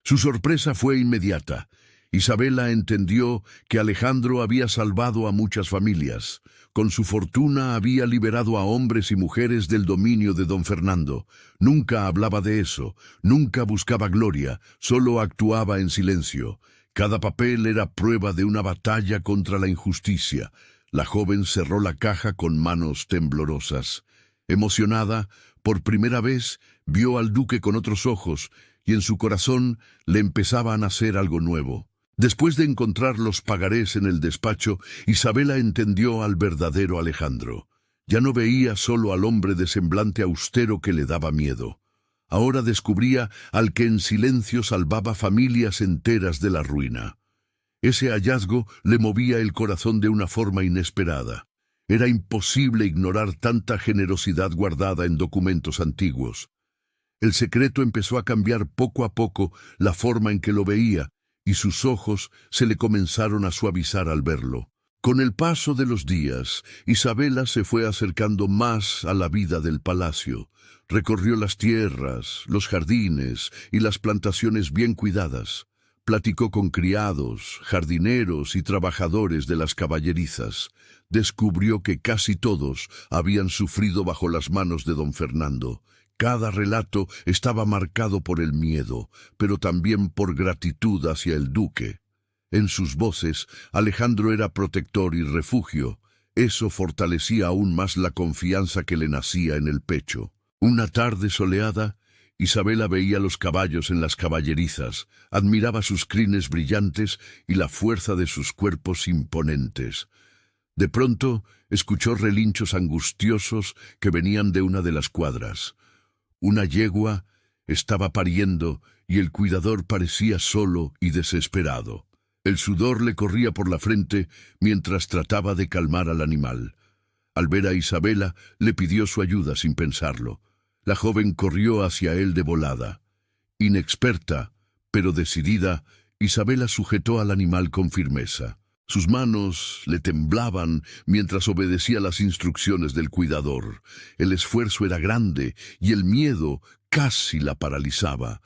Su sorpresa fue inmediata. Isabela entendió que Alejandro había salvado a muchas familias. Con su fortuna había liberado a hombres y mujeres del dominio de don Fernando. Nunca hablaba de eso, nunca buscaba gloria, solo actuaba en silencio. Cada papel era prueba de una batalla contra la injusticia. La joven cerró la caja con manos temblorosas. Emocionada, por primera vez, vio al duque con otros ojos, y en su corazón le empezaba a nacer algo nuevo. Después de encontrar los pagarés en el despacho, Isabela entendió al verdadero Alejandro. Ya no veía solo al hombre de semblante austero que le daba miedo. Ahora descubría al que en silencio salvaba familias enteras de la ruina. Ese hallazgo le movía el corazón de una forma inesperada. Era imposible ignorar tanta generosidad guardada en documentos antiguos. El secreto empezó a cambiar poco a poco la forma en que lo veía, y sus ojos se le comenzaron a suavizar al verlo. Con el paso de los días, Isabela se fue acercando más a la vida del palacio. Recorrió las tierras, los jardines y las plantaciones bien cuidadas. Platicó con criados, jardineros y trabajadores de las caballerizas. Descubrió que casi todos habían sufrido bajo las manos de don Fernando. Cada relato estaba marcado por el miedo, pero también por gratitud hacia el duque. En sus voces, Alejandro era protector y refugio. Eso fortalecía aún más la confianza que le nacía en el pecho. Una tarde soleada, Isabela veía los caballos en las caballerizas, admiraba sus crines brillantes y la fuerza de sus cuerpos imponentes. De pronto, escuchó relinchos angustiosos que venían de una de las cuadras. Una yegua estaba pariendo y el cuidador parecía solo y desesperado. El sudor le corría por la frente mientras trataba de calmar al animal. Al ver a Isabela, le pidió su ayuda sin pensarlo. La joven corrió hacia él de volada. Inexperta, pero decidida, Isabela sujetó al animal con firmeza. Sus manos le temblaban mientras obedecía las instrucciones del cuidador. El esfuerzo era grande y el miedo casi la paralizaba,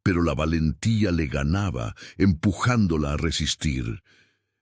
pero la valentía le ganaba, empujándola a resistir.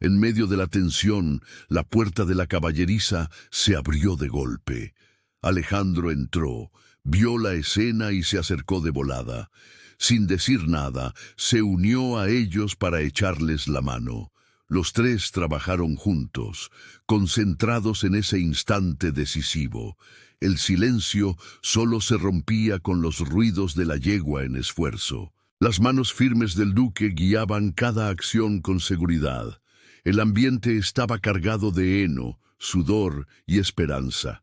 En medio de la tensión, la puerta de la caballeriza se abrió de golpe. Alejandro entró, vio la escena y se acercó de volada. Sin decir nada, se unió a ellos para echarles la mano. Los tres trabajaron juntos, concentrados en ese instante decisivo. El silencio solo se rompía con los ruidos de la yegua en esfuerzo. Las manos firmes del duque guiaban cada acción con seguridad. El ambiente estaba cargado de heno, sudor y esperanza.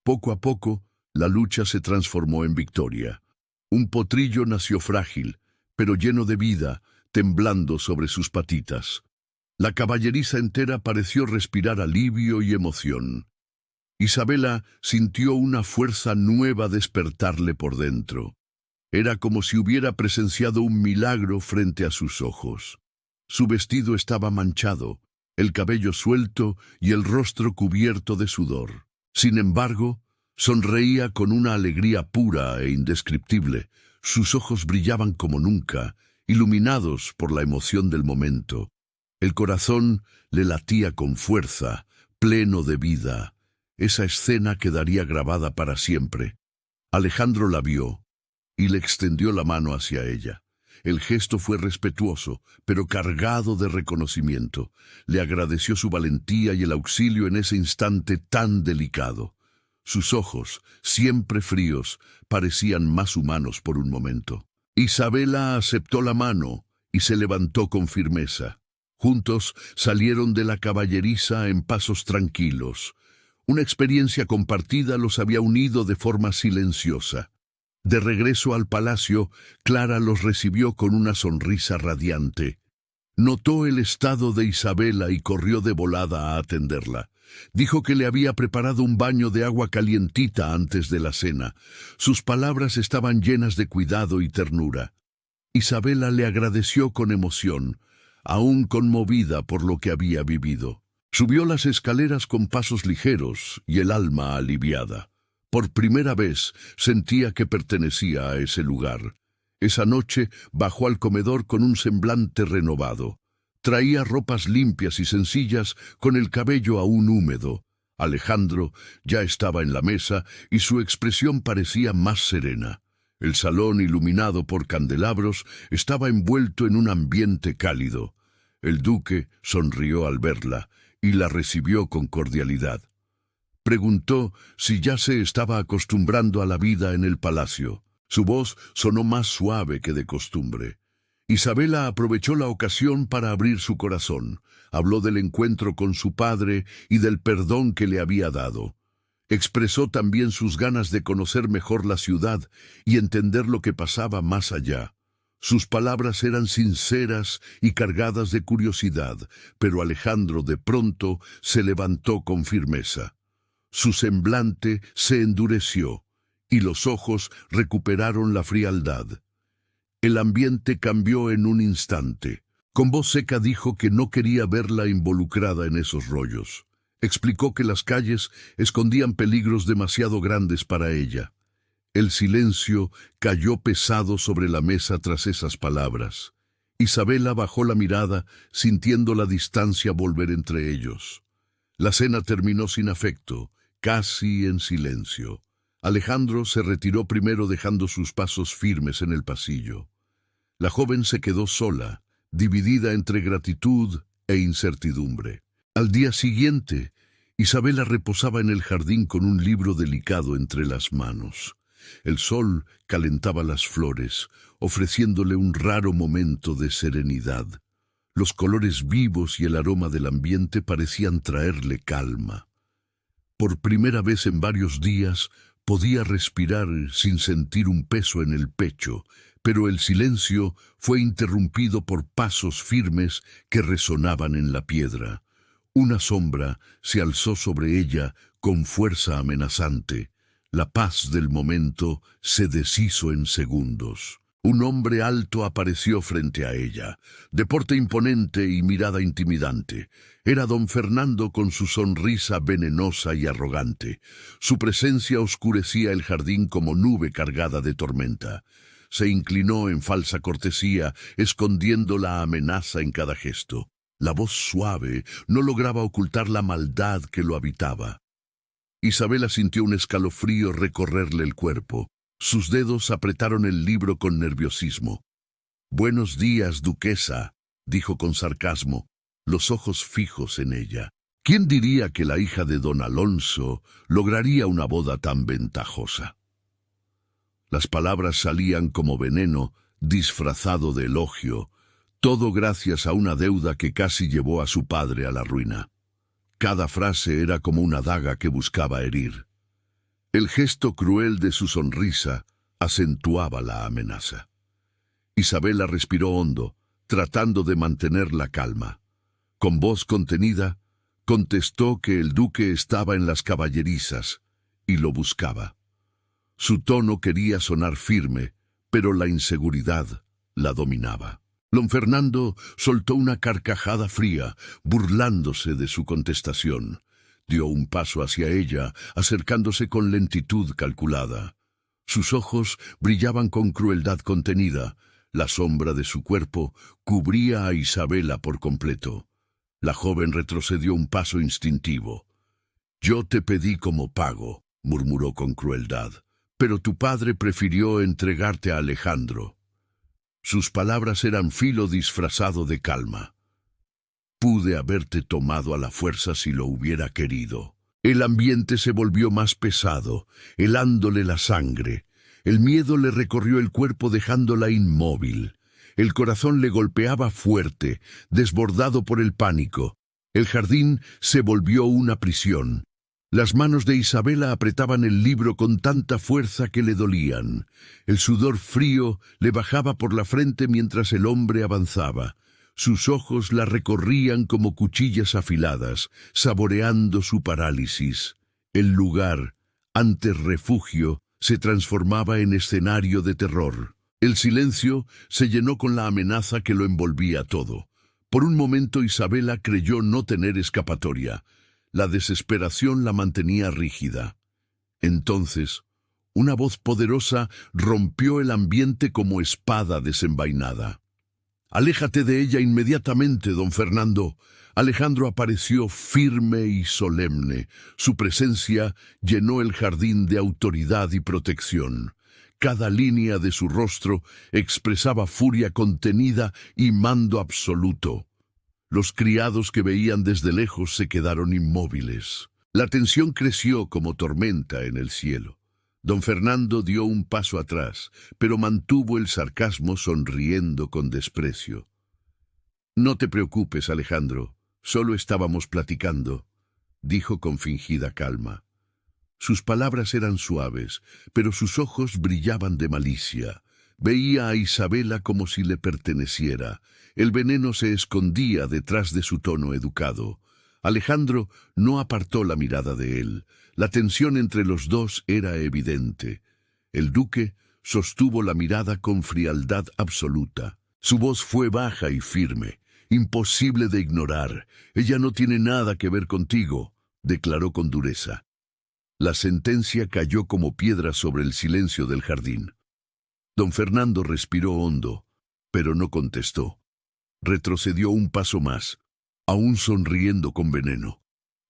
Poco a poco, la lucha se transformó en victoria. Un potrillo nació frágil, pero lleno de vida, temblando sobre sus patitas. La caballeriza entera pareció respirar alivio y emoción. Isabela sintió una fuerza nueva despertarle por dentro. Era como si hubiera presenciado un milagro frente a sus ojos. Su vestido estaba manchado, el cabello suelto y el rostro cubierto de sudor. Sin embargo, sonreía con una alegría pura e indescriptible. Sus ojos brillaban como nunca, iluminados por la emoción del momento. El corazón le latía con fuerza, pleno de vida. Esa escena quedaría grabada para siempre. Alejandro la vio y le extendió la mano hacia ella. El gesto fue respetuoso, pero cargado de reconocimiento. Le agradeció su valentía y el auxilio en ese instante tan delicado. Sus ojos, siempre fríos, parecían más humanos por un momento. Isabela aceptó la mano y se levantó con firmeza. Juntos salieron de la caballeriza en pasos tranquilos. Una experiencia compartida los había unido de forma silenciosa. De regreso al palacio, Clara los recibió con una sonrisa radiante. Notó el estado de Isabela y corrió de volada a atenderla. Dijo que le había preparado un baño de agua calientita antes de la cena. Sus palabras estaban llenas de cuidado y ternura. Isabela le agradeció con emoción, aún conmovida por lo que había vivido. Subió las escaleras con pasos ligeros y el alma aliviada. Por primera vez sentía que pertenecía a ese lugar. Esa noche bajó al comedor con un semblante renovado. Traía ropas limpias y sencillas con el cabello aún húmedo. Alejandro ya estaba en la mesa y su expresión parecía más serena. El salón, iluminado por candelabros, estaba envuelto en un ambiente cálido. El duque sonrió al verla y la recibió con cordialidad. Preguntó si ya se estaba acostumbrando a la vida en el palacio. Su voz sonó más suave que de costumbre. Isabela aprovechó la ocasión para abrir su corazón. Habló del encuentro con su padre y del perdón que le había dado. Expresó también sus ganas de conocer mejor la ciudad y entender lo que pasaba más allá. Sus palabras eran sinceras y cargadas de curiosidad, pero Alejandro de pronto se levantó con firmeza. Su semblante se endureció y los ojos recuperaron la frialdad. El ambiente cambió en un instante. Con voz seca dijo que no quería verla involucrada en esos rollos. Explicó que las calles escondían peligros demasiado grandes para ella. El silencio cayó pesado sobre la mesa tras esas palabras. Isabela bajó la mirada, sintiendo la distancia volver entre ellos. La cena terminó sin afecto, casi en silencio. Alejandro se retiró primero dejando sus pasos firmes en el pasillo. La joven se quedó sola, dividida entre gratitud e incertidumbre. Al día siguiente, Isabela reposaba en el jardín con un libro delicado entre las manos. El sol calentaba las flores, ofreciéndole un raro momento de serenidad. Los colores vivos y el aroma del ambiente parecían traerle calma. Por primera vez en varios días podía respirar sin sentir un peso en el pecho, pero el silencio fue interrumpido por pasos firmes que resonaban en la piedra. Una sombra se alzó sobre ella con fuerza amenazante. La paz del momento se deshizo en segundos. Un hombre alto apareció frente a ella, de porte imponente y mirada intimidante. Era don Fernando con su sonrisa venenosa y arrogante. Su presencia oscurecía el jardín como nube cargada de tormenta. Se inclinó en falsa cortesía, escondiendo la amenaza en cada gesto. La voz suave no lograba ocultar la maldad que lo habitaba. Isabela sintió un escalofrío recorrerle el cuerpo. Sus dedos apretaron el libro con nerviosismo. «Buenos días, duquesa», dijo con sarcasmo, los ojos fijos en ella. ¿Quién diría que la hija de don Alonso lograría una boda tan ventajosa? Las palabras salían como veneno, disfrazado de elogio, todo gracias a una deuda que casi llevó a su padre a la ruina. Cada frase era como una daga que buscaba herir. El gesto cruel de su sonrisa acentuaba la amenaza. Isabela respiró hondo, tratando de mantener la calma. Con voz contenida, contestó que el duque estaba en las caballerizas y lo buscaba. Su tono quería sonar firme, pero la inseguridad la dominaba. Don Fernando soltó una carcajada fría, burlándose de su contestación. Dio un paso hacia ella, acercándose con lentitud calculada. Sus ojos brillaban con crueldad contenida. La sombra de su cuerpo cubría a Isabela por completo. La joven retrocedió un paso instintivo. «Yo te pedí como pago», murmuró con crueldad, «pero tu padre prefirió entregarte a Alejandro». Sus palabras eran filo disfrazado de calma. «Pude haberte tomado a la fuerza si lo hubiera querido». El ambiente se volvió más pesado, helándole la sangre. El miedo le recorrió el cuerpo dejándola inmóvil. El corazón le golpeaba fuerte, desbordado por el pánico. El jardín se volvió una prisión. Las manos de Isabela apretaban el libro con tanta fuerza que le dolían. El sudor frío le bajaba por la frente mientras el hombre avanzaba. Sus ojos la recorrían como cuchillas afiladas, saboreando su parálisis. El lugar, antes refugio, se transformaba en escenario de terror. El silencio se llenó con la amenaza que lo envolvía todo. Por un momento Isabela creyó no tener escapatoria. La desesperación la mantenía rígida. Entonces, una voz poderosa rompió el ambiente como espada desenvainada. «Aléjate de ella inmediatamente, don Fernando». Alejandro apareció firme y solemne. Su presencia llenó el jardín de autoridad y protección. Cada línea de su rostro expresaba furia contenida y mando absoluto. Los criados que veían desde lejos se quedaron inmóviles. La tensión creció como tormenta en el cielo. Don Fernando dio un paso atrás, pero mantuvo el sarcasmo sonriendo con desprecio. «No te preocupes, Alejandro, solo estábamos platicando», dijo con fingida calma. Sus palabras eran suaves, pero sus ojos brillaban de malicia. Veía a Isabela como si le perteneciera. El veneno se escondía detrás de su tono educado. Alejandro no apartó la mirada de él. La tensión entre los dos era evidente. El duque sostuvo la mirada con frialdad absoluta. Su voz fue baja y firme. «Imposible de ignorar. Ella no tiene nada que ver contigo», declaró con dureza. La sentencia cayó como piedra sobre el silencio del jardín. Don Fernando respiró hondo, pero no contestó. retrocedió un paso más, aún sonriendo con veneno.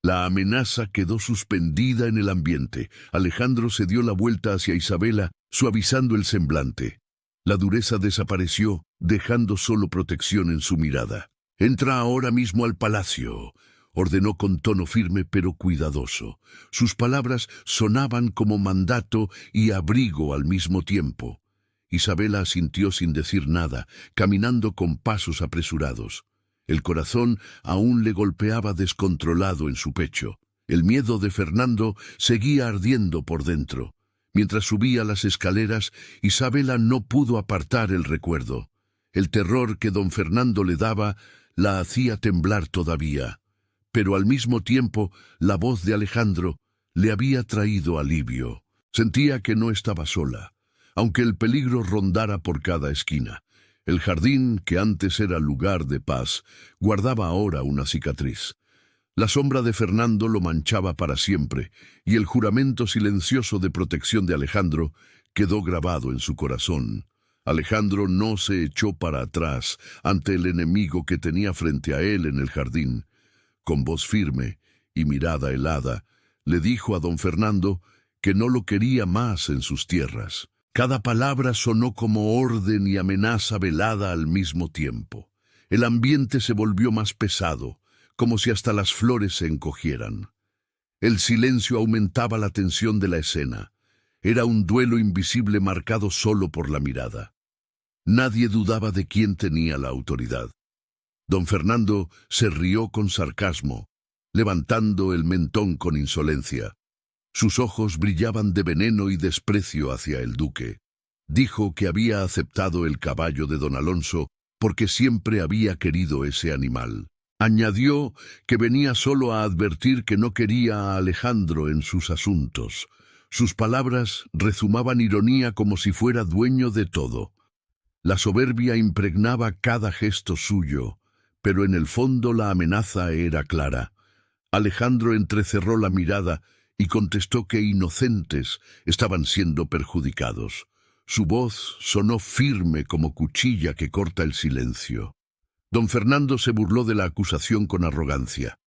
La amenaza quedó suspendida en el ambiente. Alejandro se dio la vuelta hacia Isabela, suavizando el semblante. La dureza desapareció, dejando solo protección en su mirada. «Entra ahora mismo al palacio», ordenó con tono firme pero cuidadoso. Sus palabras sonaban como mandato y abrigo al mismo tiempo. Isabela asintió sin decir nada, caminando con pasos apresurados. El corazón aún le golpeaba descontrolado en su pecho. El miedo de Fernando seguía ardiendo por dentro. Mientras subía las escaleras, Isabela no pudo apartar el recuerdo. El terror que don Fernando le daba la hacía temblar todavía. Pero al mismo tiempo, la voz de Alejandro le había traído alivio. Sentía que no estaba sola, aunque el peligro rondara por cada esquina. El jardín, que antes era lugar de paz, guardaba ahora una cicatriz. La sombra de Fernando lo manchaba para siempre, y el juramento silencioso de protección de Alejandro quedó grabado en su corazón. Alejandro no se echó para atrás ante el enemigo que tenía frente a él en el jardín. Con voz firme y mirada helada, le dijo a don Fernando que no lo quería más en sus tierras. Cada palabra sonó como orden y amenaza velada al mismo tiempo. El ambiente se volvió más pesado, como si hasta las flores se encogieran. El silencio aumentaba la tensión de la escena. Era un duelo invisible marcado solo por la mirada. Nadie dudaba de quién tenía la autoridad. Don Fernando se rió con sarcasmo, levantando el mentón con insolencia. Sus ojos brillaban de veneno y desprecio hacia el duque. Dijo que había aceptado el caballo de don Alonso porque siempre había querido ese animal. Añadió que venía solo a advertir que no quería a Alejandro en sus asuntos. Sus palabras rezumaban ironía como si fuera dueño de todo. La soberbia impregnaba cada gesto suyo, pero en el fondo la amenaza era clara. Alejandro entrecerró la mirada y contestó que inocentes estaban siendo perjudicados. Su voz sonó firme como cuchilla que corta el silencio. Don Fernando se burló de la acusación con arrogancia.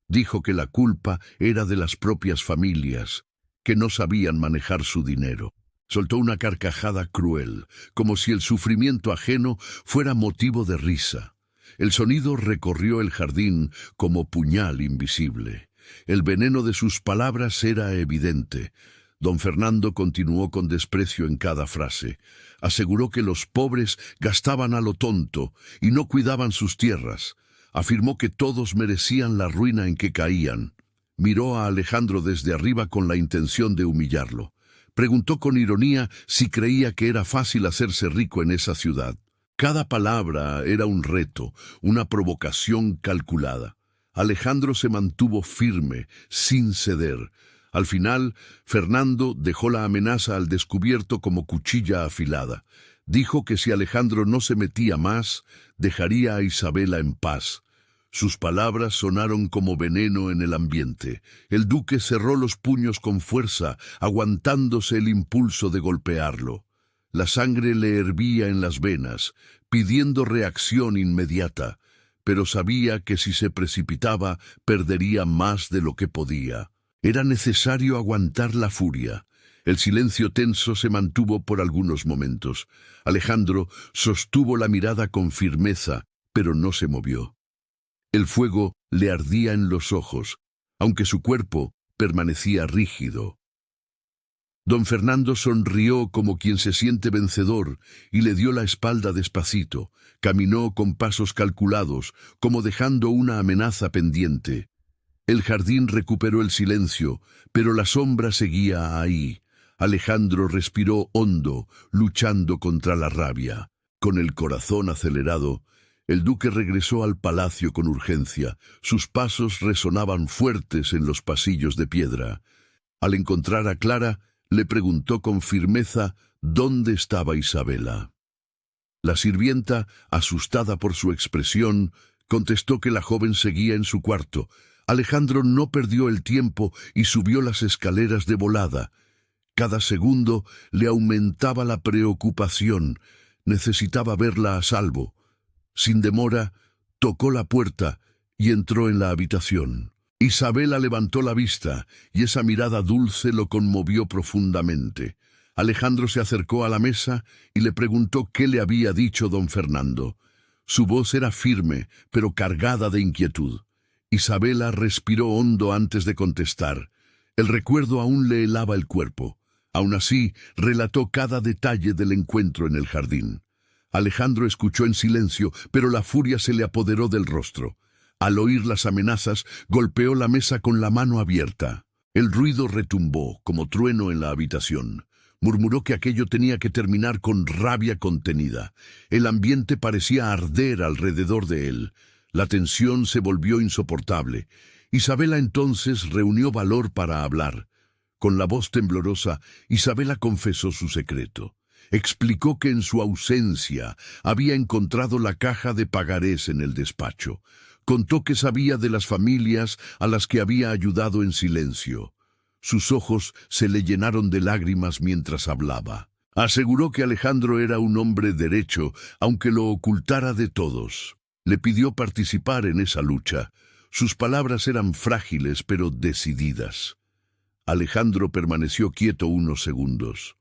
Dijo que la culpa era de las propias familias, que no sabían manejar su dinero. Soltó una carcajada cruel, como si el sufrimiento ajeno fuera motivo de risa. El sonido recorrió el jardín como puñal invisible. El veneno de sus palabras era evidente. Don Fernando continuó con desprecio en cada frase. Aseguró que los pobres gastaban a lo tonto y no cuidaban sus tierras. Afirmó que todos merecían la ruina en que caían. Miró a Alejandro desde arriba con la intención de humillarlo. Preguntó con ironía si creía que era fácil hacerse rico en esa ciudad. Cada palabra era un reto, una provocación calculada. Alejandro se mantuvo firme, sin ceder. Al final, Fernando dejó la amenaza al descubierto como cuchilla afilada. Dijo que si Alejandro no se metía más, dejaría a Isabela en paz. Sus palabras sonaron como veneno en el ambiente. El duque cerró los puños con fuerza, aguantándose el impulso de golpearlo. La sangre le hervía en las venas, pidiendo reacción inmediata, pero sabía que si se precipitaba, perdería más de lo que podía. Era necesario aguantar la furia. El silencio tenso se mantuvo por algunos momentos. Alejandro sostuvo la mirada con firmeza, pero no se movió. El fuego le ardía en los ojos, aunque su cuerpo permanecía rígido. Don Fernando sonrió como quien se siente vencedor y le dio la espalda despacito. Caminó con pasos calculados, como dejando una amenaza pendiente. El jardín recuperó el silencio, pero la sombra seguía ahí. Alejandro respiró hondo, luchando contra la rabia. Con el corazón acelerado, el duque regresó al palacio con urgencia. Sus pasos resonaban fuertes en los pasillos de piedra. Al encontrar a Clara, le preguntó con firmeza dónde estaba Isabela. La sirvienta, asustada por su expresión, contestó que la joven seguía en su cuarto. Alejandro no perdió el tiempo y subió las escaleras de volada. Cada segundo le aumentaba la preocupación. Necesitaba verla a salvo. Sin demora, Tocó la puerta y entró en la habitación. Isabela levantó la vista y esa mirada dulce lo conmovió profundamente. Alejandro se acercó a la mesa y le preguntó qué le había dicho don Fernando. Su voz era firme, pero cargada de inquietud. Isabela respiró hondo antes de contestar. El recuerdo aún le helaba el cuerpo. Aún así, relató cada detalle del encuentro en el jardín. Alejandro escuchó en silencio, pero la furia se le apoderó del rostro. Al oír las amenazas, golpeó la mesa con la mano abierta. El ruido retumbó como trueno en la habitación. Murmuró que aquello tenía que terminar con rabia contenida. El ambiente parecía arder alrededor de él. La tensión se volvió insoportable. Isabela entonces reunió valor para hablar. Con la voz temblorosa, Isabela confesó su secreto. Explicó que en su ausencia había encontrado la caja de pagarés en el despacho. Contó que sabía de las familias a las que había ayudado en silencio. Sus ojos se le llenaron de lágrimas mientras hablaba. Aseguró que Alejandro era un hombre derecho, aunque lo ocultara de todos. Le pidió participar en esa lucha. Sus palabras eran frágiles pero decididas. Alejandro permaneció quieto unos segundos.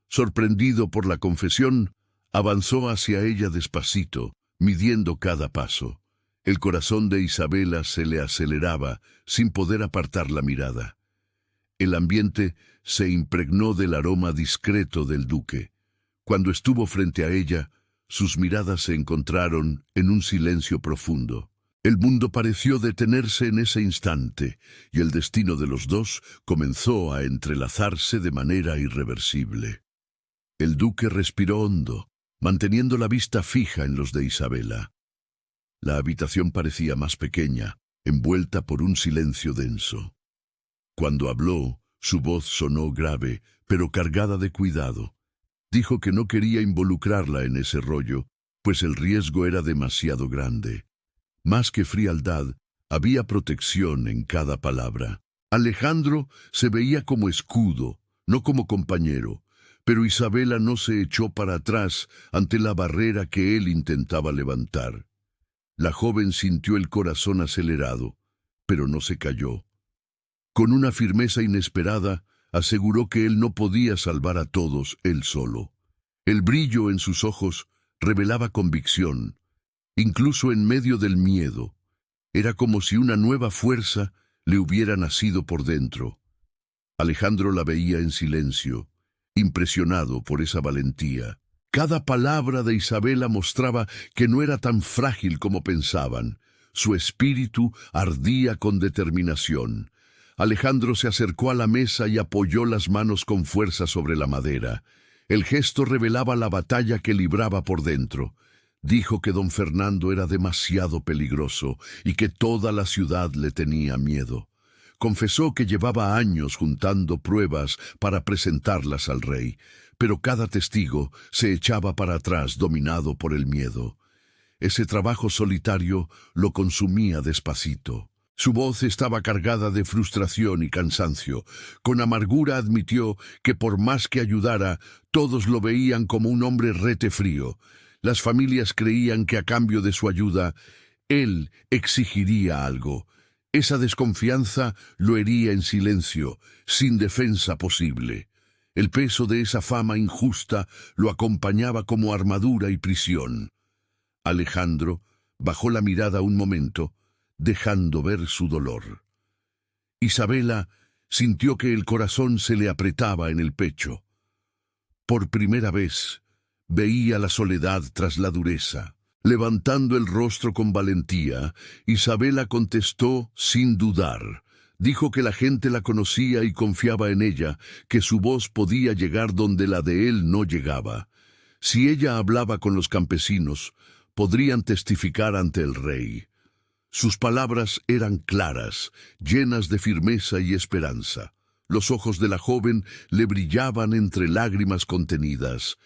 Sorprendido por la confesión, avanzó hacia ella despacito, midiendo cada paso. El corazón de Isabela se le aceleraba sin poder apartar la mirada. El ambiente se impregnó del aroma discreto del duque. Cuando estuvo frente a ella, sus miradas se encontraron en un silencio profundo. El mundo pareció detenerse en ese instante, y el destino de los dos comenzó a entrelazarse de manera irreversible. El duque respiró hondo, manteniendo la vista fija en los de Isabela. La habitación parecía más pequeña, envuelta por un silencio denso. Cuando habló, su voz sonó grave, pero cargada de cuidado. Dijo que no quería involucrarla en ese rollo, pues el riesgo era demasiado grande. Más que frialdad, había protección en cada palabra. Alejandro se veía como escudo, no como compañero, pero Isabela no se echó para atrás ante la barrera que él intentaba levantar. La joven sintió el corazón acelerado, pero no se cayó. Con una firmeza inesperada, aseguró que él no podía salvar a todos él solo. El brillo en sus ojos revelaba convicción, incluso en medio del miedo. Era como si una nueva fuerza le hubiera nacido por dentro. Alejandro la veía en silencio, impresionado por esa valentía. Cada palabra de Isabela mostraba que no era tan frágil como pensaban. Su espíritu ardía con determinación. Alejandro se acercó a la mesa y apoyó las manos con fuerza sobre la madera. El gesto revelaba la batalla que libraba por dentro. Dijo que don Fernando era demasiado peligroso y que toda la ciudad le tenía miedo. Confesó que llevaba años juntando pruebas para presentarlas al rey, pero cada testigo se echaba para atrás dominado por el miedo. Ese trabajo solitario lo consumía despacito. Su voz estaba cargada de frustración y cansancio. Con amargura admitió que por más que ayudara, todos lo veían como un hombre rete frío. Las familias creían que a cambio de su ayuda, él exigiría algo. Esa desconfianza lo hería en silencio, sin defensa posible. El peso de esa fama injusta lo acompañaba como armadura y prisión. Alejandro bajó la mirada un momento, dejando ver su dolor. Isabela sintió que el corazón se le apretaba en el pecho. Por primera vez, veía la soledad tras la dureza. Levantando el rostro con valentía, Isabela contestó sin dudar. Dijo que la gente la conocía y confiaba en ella, que su voz podía llegar donde la de él no llegaba. Si ella hablaba con los campesinos, podrían testificar ante el rey. Sus palabras eran claras, llenas de firmeza y esperanza. Los ojos de la joven le brillaban entre lágrimas contenidas.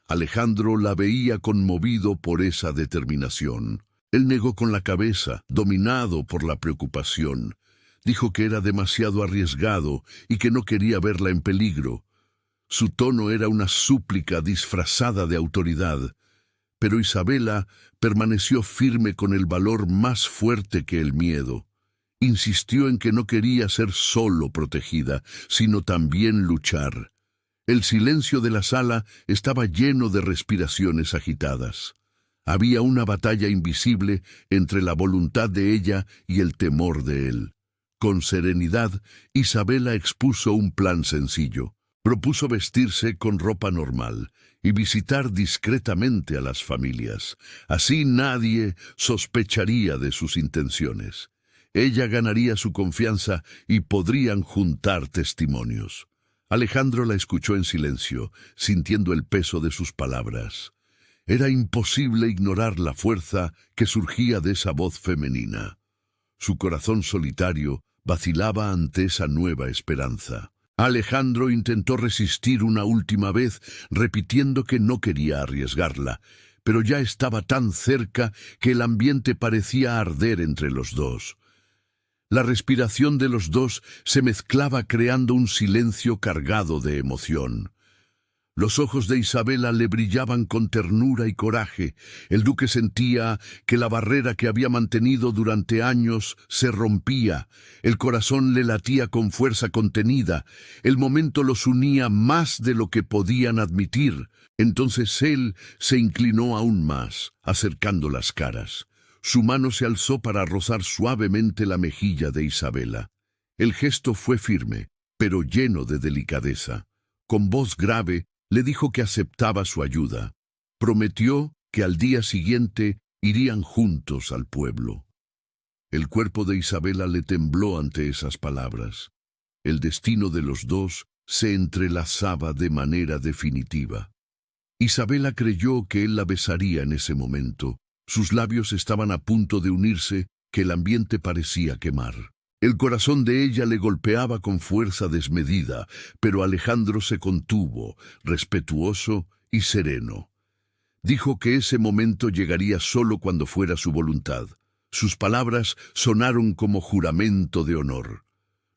Alejandro la veía conmovido por esa determinación. Él negó con la cabeza, dominado por la preocupación. Dijo que era demasiado arriesgado y que no quería verla en peligro. Su tono era una súplica disfrazada de autoridad, Pero Isabela permaneció firme con el valor más fuerte que el miedo. Insistió en que no quería ser solo protegida, sino también luchar. El silencio de la sala estaba lleno de respiraciones agitadas. Había una batalla invisible entre la voluntad de ella y el temor de él. Con serenidad, Isabela expuso un plan sencillo. Propuso vestirse con ropa normal y visitar discretamente a las familias. Así nadie sospecharía de sus intenciones. Ella ganaría su confianza y podrían juntar testimonios. Alejandro la escuchó en silencio, sintiendo el peso de sus palabras. Era imposible ignorar la fuerza que surgía de esa voz femenina. Su corazón solitario vacilaba ante esa nueva esperanza. Alejandro intentó resistir una última vez, repitiendo que no quería arriesgarla, pero ya estaba tan cerca que el ambiente parecía arder entre los dos. La respiración de los dos se mezclaba creando un silencio cargado de emoción. Los ojos de Isabela le brillaban con ternura y coraje. El duque sentía que la barrera que había mantenido durante años se rompía. El corazón le latía con fuerza contenida. El momento los unía más de lo que podían admitir. Entonces él se inclinó aún más, acercando las caras. Su mano se alzó para rozar suavemente la mejilla de Isabela. El gesto fue firme, pero lleno de delicadeza. Con voz grave, le dijo que aceptaba su ayuda. Prometió que al día siguiente irían juntos al pueblo. El cuerpo de Isabela le tembló ante esas palabras. El destino de los dos se entrelazaba de manera definitiva. Isabela creyó que él la besaría en ese momento. Sus labios estaban a punto de unirse, que el ambiente parecía quemar. El corazón de ella le golpeaba con fuerza desmedida, pero Alejandro se contuvo, respetuoso y sereno. Dijo que ese momento llegaría solo cuando fuera su voluntad. Sus palabras sonaron como juramento de honor.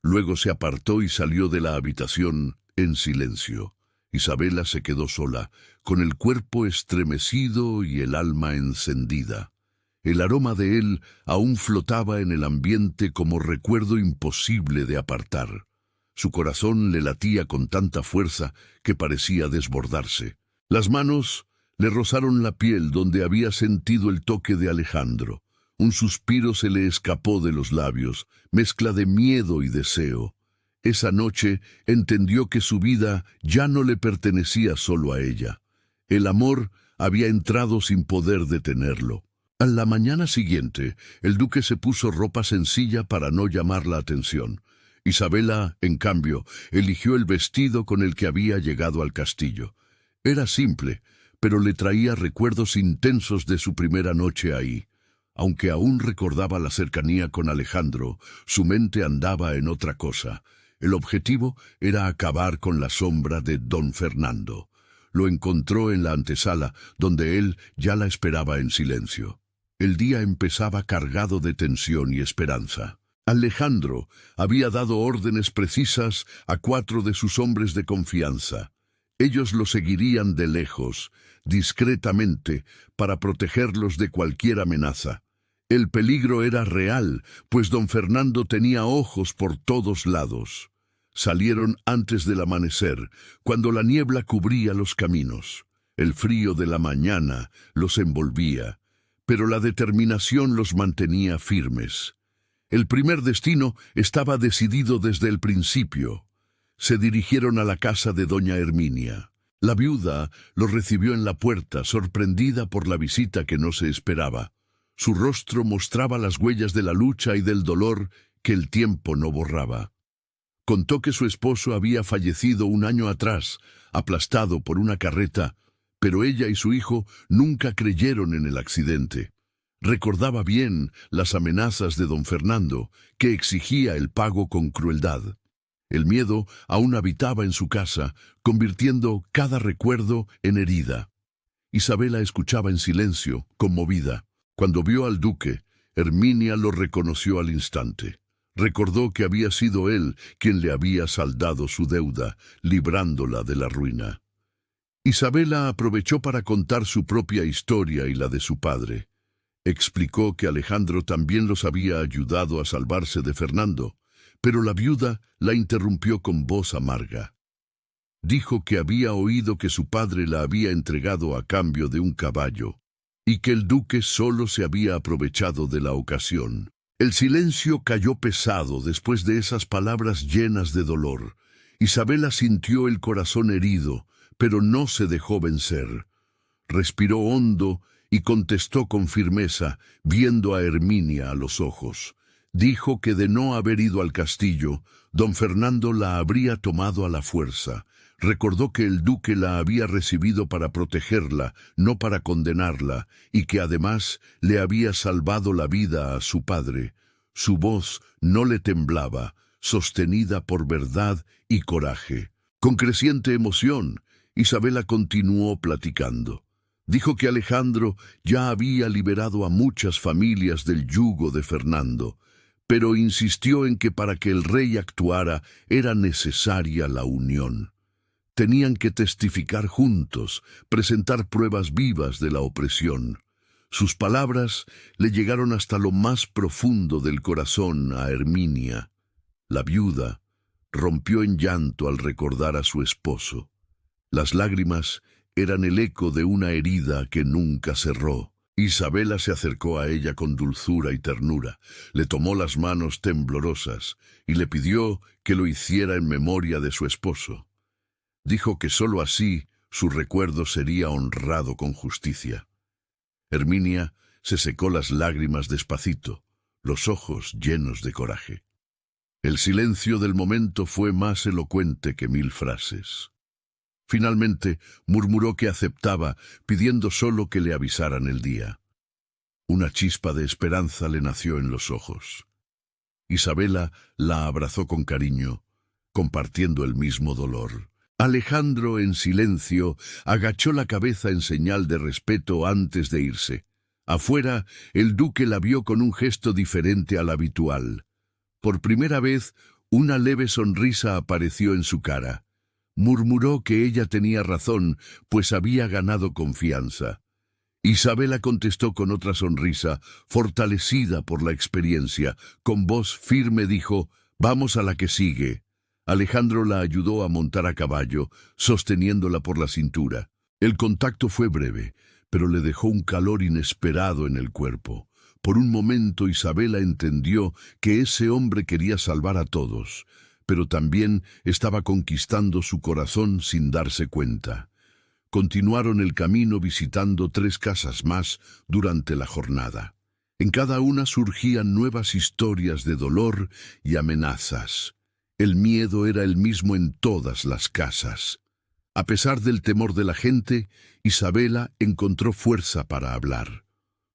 Luego se apartó y salió de la habitación en silencio. Isabela se quedó sola, con el cuerpo estremecido y el alma encendida. El aroma de él aún flotaba en el ambiente como recuerdo imposible de apartar. Su corazón le latía con tanta fuerza que parecía desbordarse. Las manos le rozaron la piel donde había sentido el toque de Alejandro. Un suspiro se le escapó de los labios, mezcla de miedo y deseo. Esa noche entendió que su vida ya no le pertenecía solo a ella. El amor había entrado sin poder detenerlo. A la mañana siguiente, el duque se puso ropa sencilla para no llamar la atención. Isabela, en cambio, eligió el vestido con el que había llegado al castillo. Era simple, pero le traía recuerdos intensos de su primera noche ahí. Aunque aún recordaba la cercanía con Alejandro, su mente andaba en otra cosa. El objetivo era acabar con la sombra de don Fernando. Lo encontró en la antesala, donde él ya la esperaba en silencio. El día empezaba cargado de tensión y esperanza. Alejandro había dado órdenes precisas a 4 de sus hombres de confianza. Ellos lo seguirían de lejos, discretamente, para protegerlos de cualquier amenaza. El peligro era real, pues don Fernando tenía ojos por todos lados. Salieron antes del amanecer, cuando la niebla cubría los caminos. El frío de la mañana los envolvía, pero la determinación los mantenía firmes. El primer destino estaba decidido desde el principio. Se dirigieron a la casa de doña Herminia. La viuda los recibió en la puerta, sorprendida por la visita que no se esperaba. Su rostro mostraba las huellas de la lucha y del dolor que el tiempo no borraba. Contó que su esposo había fallecido un año atrás, aplastado por una carreta, pero ella y su hijo nunca creyeron en el accidente. Recordaba bien las amenazas de don Fernando, que exigía el pago con crueldad. El miedo aún habitaba en su casa, convirtiendo cada recuerdo en herida. Isabela escuchaba en silencio, conmovida. Cuando vio al duque, Herminia lo reconoció al instante. Recordó que había sido él quien le había saldado su deuda, librándola de la ruina. Isabela aprovechó para contar su propia historia y la de su padre. Explicó que Alejandro también los había ayudado a salvarse de Fernando, pero la viuda la interrumpió con voz amarga. Dijo que había oído que su padre la había entregado a cambio de un caballo, y que el duque solo se había aprovechado de la ocasión. El silencio cayó pesado después de esas palabras llenas de dolor. Isabela sintió el corazón herido, pero no se dejó vencer. Respiró hondo y contestó con firmeza, viendo a Herminia a los ojos. Dijo que de no haber ido al castillo, don Fernando la habría tomado a la fuerza. Recordó que el duque la había recibido para protegerla, no para condenarla, y que además le había salvado la vida a su padre. Su voz no le temblaba, sostenida por verdad y coraje. Con creciente emoción, Isabela continuó platicando. Dijo que Alejandro ya había liberado a muchas familias del yugo de Fernando, pero insistió en que para que el rey actuara era necesaria la unión. Tenían que testificar juntos, presentar pruebas vivas de la opresión. Sus palabras le llegaron hasta lo más profundo del corazón a Herminia. La viuda rompió en llanto al recordar a su esposo. Las lágrimas eran el eco de una herida que nunca cerró. Isabela se acercó a ella con dulzura y ternura, le tomó las manos temblorosas y le pidió que lo hiciera en memoria de su esposo. Dijo que sólo así su recuerdo sería honrado con justicia. Herminia se secó las lágrimas despacito, los ojos llenos de coraje. El silencio del momento fue más elocuente que 1000 frases. Finalmente murmuró que aceptaba, pidiendo solo que le avisaran el día. Una chispa de esperanza le nació en los ojos. Isabela la abrazó con cariño, compartiendo el mismo dolor. Alejandro, en silencio, agachó la cabeza en señal de respeto antes de irse. Afuera, el duque la vio con un gesto diferente al habitual. Por primera vez, una leve sonrisa apareció en su cara. Murmuró que ella tenía razón, pues había ganado confianza. Isabela contestó con otra sonrisa, fortalecida por la experiencia. Con voz firme dijo, «Vamos a la que sigue». Alejandro la ayudó a montar a caballo, sosteniéndola por la cintura. El contacto fue breve, pero le dejó un calor inesperado en el cuerpo. Por un momento Isabela entendió que ese hombre quería salvar a todos, pero también estaba conquistando su corazón sin darse cuenta. Continuaron el camino visitando 3 casas más durante la jornada. En cada una surgían nuevas historias de dolor y amenazas. El miedo era el mismo en todas las casas. A pesar del temor de la gente, Isabela encontró fuerza para hablar.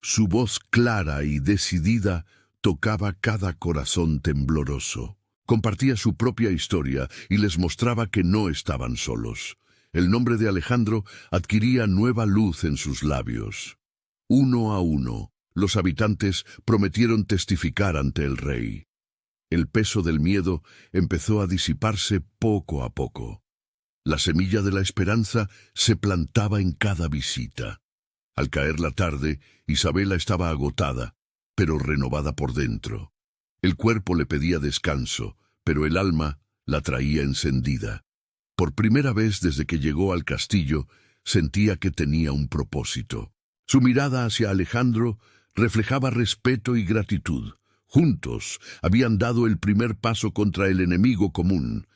Su voz clara y decidida tocaba cada corazón tembloroso. Compartía su propia historia y les mostraba que no estaban solos. El nombre de Alejandro adquiría nueva luz en sus labios. Uno a uno, los habitantes prometieron testificar ante el rey. El peso del miedo empezó a disiparse poco a poco. La semilla de la esperanza se plantaba en cada visita. Al caer la tarde, Isabela estaba agotada, pero renovada por dentro. El cuerpo le pedía descanso, pero el alma la traía encendida. Por primera vez desde que llegó al castillo, sentía que tenía un propósito. Su mirada hacia Alejandro reflejaba respeto y gratitud. Juntos habían dado el primer paso contra el enemigo común.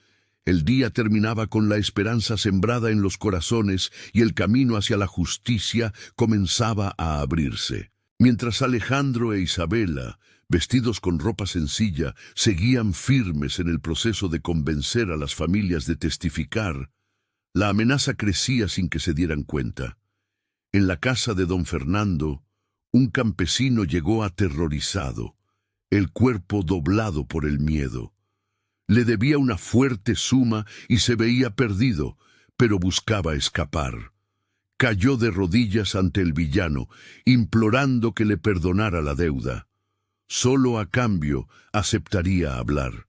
El día terminaba con la esperanza sembrada en los corazones y el camino hacia la justicia comenzaba a abrirse. Mientras Alejandro e Isabela, vestidos con ropa sencilla, seguían firmes en el proceso de convencer a las familias de testificar, la amenaza crecía sin que se dieran cuenta. En la casa de don Fernando, un campesino llegó aterrorizado, el cuerpo doblado por el miedo. Le debía una fuerte suma y se veía perdido, pero buscaba escapar. Cayó de rodillas ante el villano, implorando que le perdonara la deuda. Solo a cambio aceptaría hablar.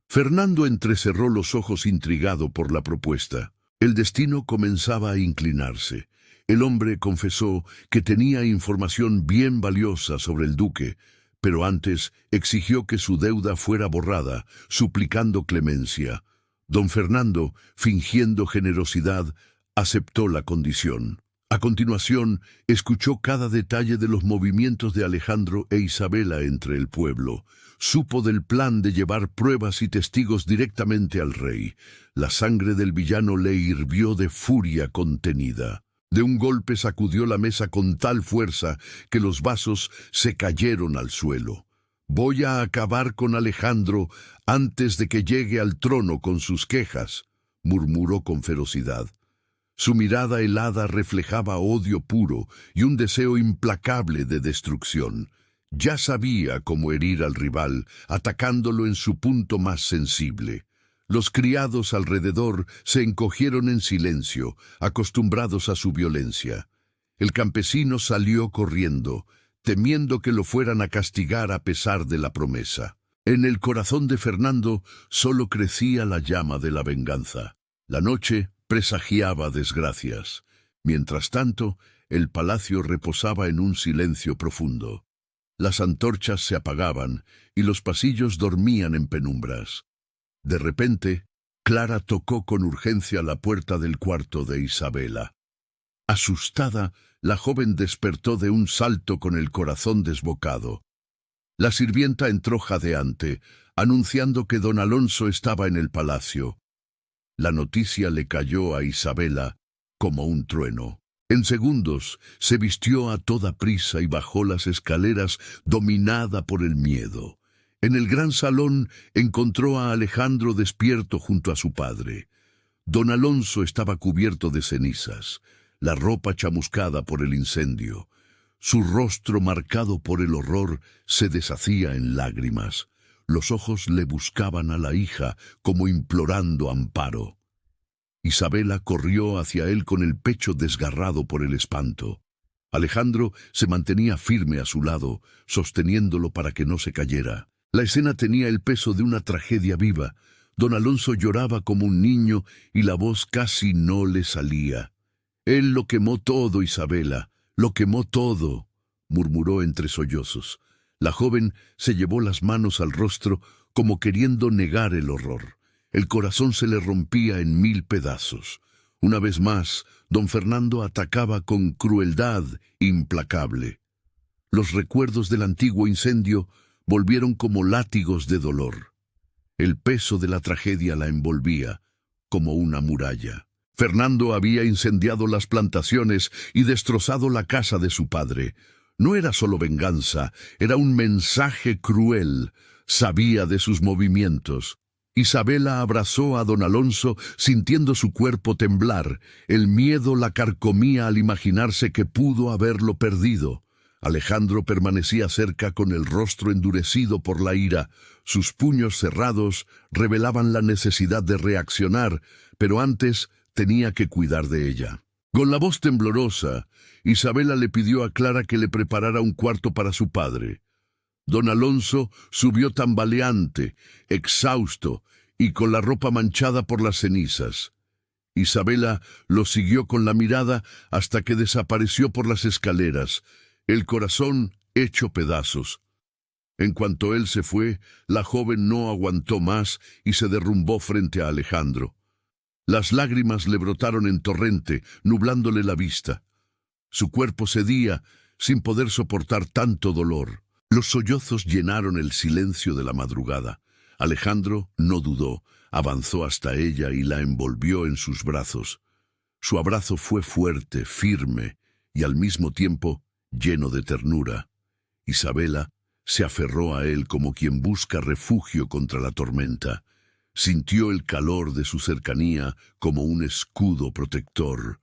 Fernando entrecerró los ojos intrigado por la propuesta. El destino comenzaba a inclinarse. El hombre confesó que tenía información bien valiosa sobre el duque, pero antes exigió que su deuda fuera borrada, suplicando clemencia. Don Fernando, fingiendo generosidad, aceptó la condición. A continuación, escuchó cada detalle de los movimientos de Alejandro e Isabela entre el pueblo. Supo del plan de llevar pruebas y testigos directamente al rey. La sangre del villano le hirvió de furia contenida. De un golpe sacudió la mesa con tal fuerza que los vasos se cayeron al suelo. «Voy a acabar con Alejandro antes de que llegue al trono con sus quejas», murmuró con ferocidad. Su mirada helada reflejaba odio puro y un deseo implacable de destrucción. Ya sabía cómo herir al rival, atacándolo en su punto más sensible. Los criados alrededor se encogieron en silencio, acostumbrados a su violencia. El campesino salió corriendo, temiendo que lo fueran a castigar a pesar de la promesa. En el corazón de Fernando solo crecía la llama de la venganza. La noche presagiaba desgracias. Mientras tanto, el palacio reposaba en un silencio profundo. Las antorchas se apagaban y los pasillos dormían en penumbras. De repente, Clara tocó con urgencia la puerta del cuarto de Isabela. Asustada, la joven despertó de un salto con el corazón desbocado. La sirvienta entró jadeante, anunciando que don Alonso estaba en el palacio. La noticia le cayó a Isabela como un trueno. En segundos se vistió a toda prisa y bajó las escaleras dominada por el miedo. En el gran salón encontró a Alejandro despierto junto a su padre. Don Alonso estaba cubierto de cenizas, la ropa chamuscada por el incendio. Su rostro marcado por el horror se deshacía en lágrimas. Los ojos le buscaban a la hija como implorando amparo. Isabela corrió hacia él con el pecho desgarrado por el espanto. Alejandro se mantenía firme a su lado, sosteniéndolo para que no se cayera. La escena tenía el peso de una tragedia viva. Don Alonso lloraba como un niño y la voz casi no le salía. «Él lo quemó todo, Isabela, lo quemó todo», murmuró entre sollozos. La joven se llevó las manos al rostro como queriendo negar el horror. El corazón se le rompía en 1000 pedazos. Una vez más, don Fernando atacaba con crueldad implacable. Los recuerdos del antiguo incendio volvieron como látigos de dolor. El peso de la tragedia la envolvía como una muralla. Fernando había incendiado las plantaciones y destrozado la casa de su padre. No era solo venganza, era un mensaje cruel. Sabía de sus movimientos. Isabela abrazó a don Alonso sintiendo su cuerpo temblar. El miedo la carcomía al imaginarse que pudo haberlo perdido. Alejandro permanecía cerca con el rostro endurecido por la ira. Sus puños cerrados revelaban la necesidad de reaccionar, pero antes tenía que cuidar de ella. Con la voz temblorosa, Isabela le pidió a Clara que le preparara un cuarto para su padre. Don Alonso subió tambaleante, exhausto y con la ropa manchada por las cenizas. Isabela lo siguió con la mirada hasta que desapareció por las escaleras, el corazón hecho pedazos. En cuanto él se fue, la joven no aguantó más y se derrumbó frente a Alejandro. Las lágrimas le brotaron en torrente, nublándole la vista. Su cuerpo cedía, sin poder soportar tanto dolor. Los sollozos llenaron el silencio de la madrugada. Alejandro no dudó, avanzó hasta ella y la envolvió en sus brazos. Su abrazo fue fuerte, firme y al mismo tiempo lleno de ternura. Isabela se aferró a él como quien busca refugio contra la tormenta. Sintió el calor de su cercanía como un escudo protector.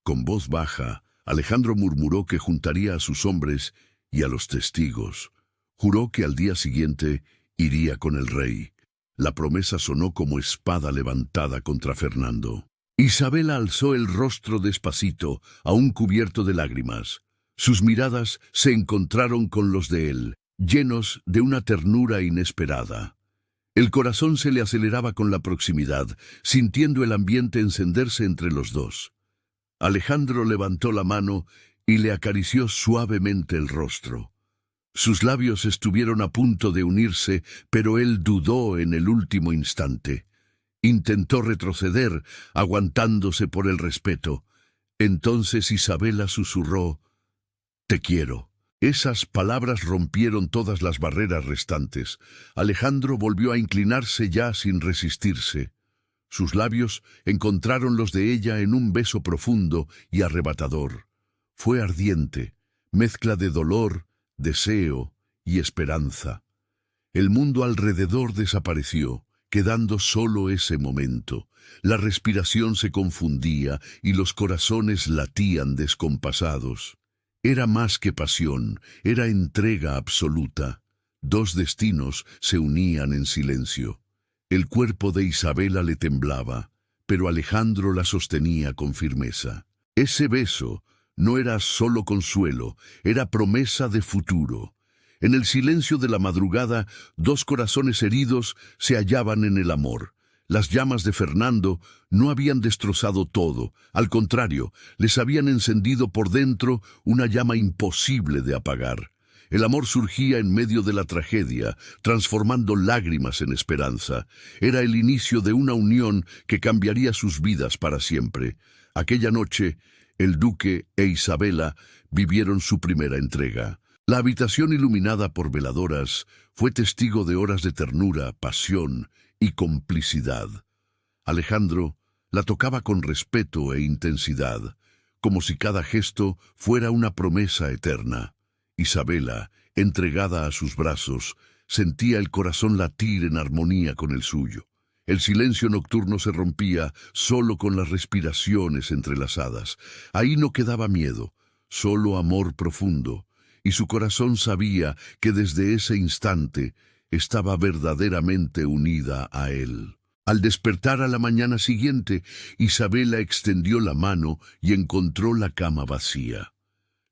Con voz baja, Alejandro murmuró que juntaría a sus hombres y a los testigos. Juró que al día siguiente iría con el rey. La promesa sonó como espada levantada contra Fernando. Isabela alzó el rostro despacito, aún cubierto de lágrimas. Sus miradas se encontraron con los de él, llenos de una ternura inesperada. El corazón se le aceleraba con la proximidad, sintiendo el ambiente encenderse entre los dos. Alejandro levantó la mano y le acarició suavemente el rostro. Sus labios estuvieron a punto de unirse, pero él dudó en el último instante. Intentó retroceder, aguantándose por el respeto. Entonces Isabela susurró: «Te quiero». Esas palabras rompieron todas las barreras restantes. Alejandro volvió a inclinarse ya sin resistirse. Sus labios encontraron los de ella en un beso profundo y arrebatador. Fue ardiente, mezcla de dolor, deseo y esperanza. El mundo alrededor desapareció, quedando solo ese momento. La respiración se confundía y los corazones latían descompasados. Era más que pasión, era entrega absoluta. Dos destinos se unían en silencio. El cuerpo de Isabela le temblaba, pero Alejandro la sostenía con firmeza. Ese beso no era solo consuelo, era promesa de futuro. En el silencio de la madrugada, dos corazones heridos se hallaban en el amor. Las llamas de Fernando no habían destrozado todo, al contrario, les habían encendido por dentro una llama imposible de apagar. El amor surgía en medio de la tragedia, transformando lágrimas en esperanza. Era el inicio de una unión que cambiaría sus vidas para siempre. Aquella noche, el duque e Isabela vivieron su primera entrega. La habitación iluminada por veladoras fue testigo de horas de ternura, pasión y complicidad. Alejandro la tocaba con respeto e intensidad, como si cada gesto fuera una promesa eterna. Isabela, entregada a sus brazos, sentía el corazón latir en armonía con el suyo. El silencio nocturno se rompía solo con las respiraciones entrelazadas. Ahí no quedaba miedo, solo amor profundo, y su corazón sabía que desde ese instante estaba verdaderamente unida a él. Al despertar a la mañana siguiente, Isabela extendió la mano y encontró la cama vacía.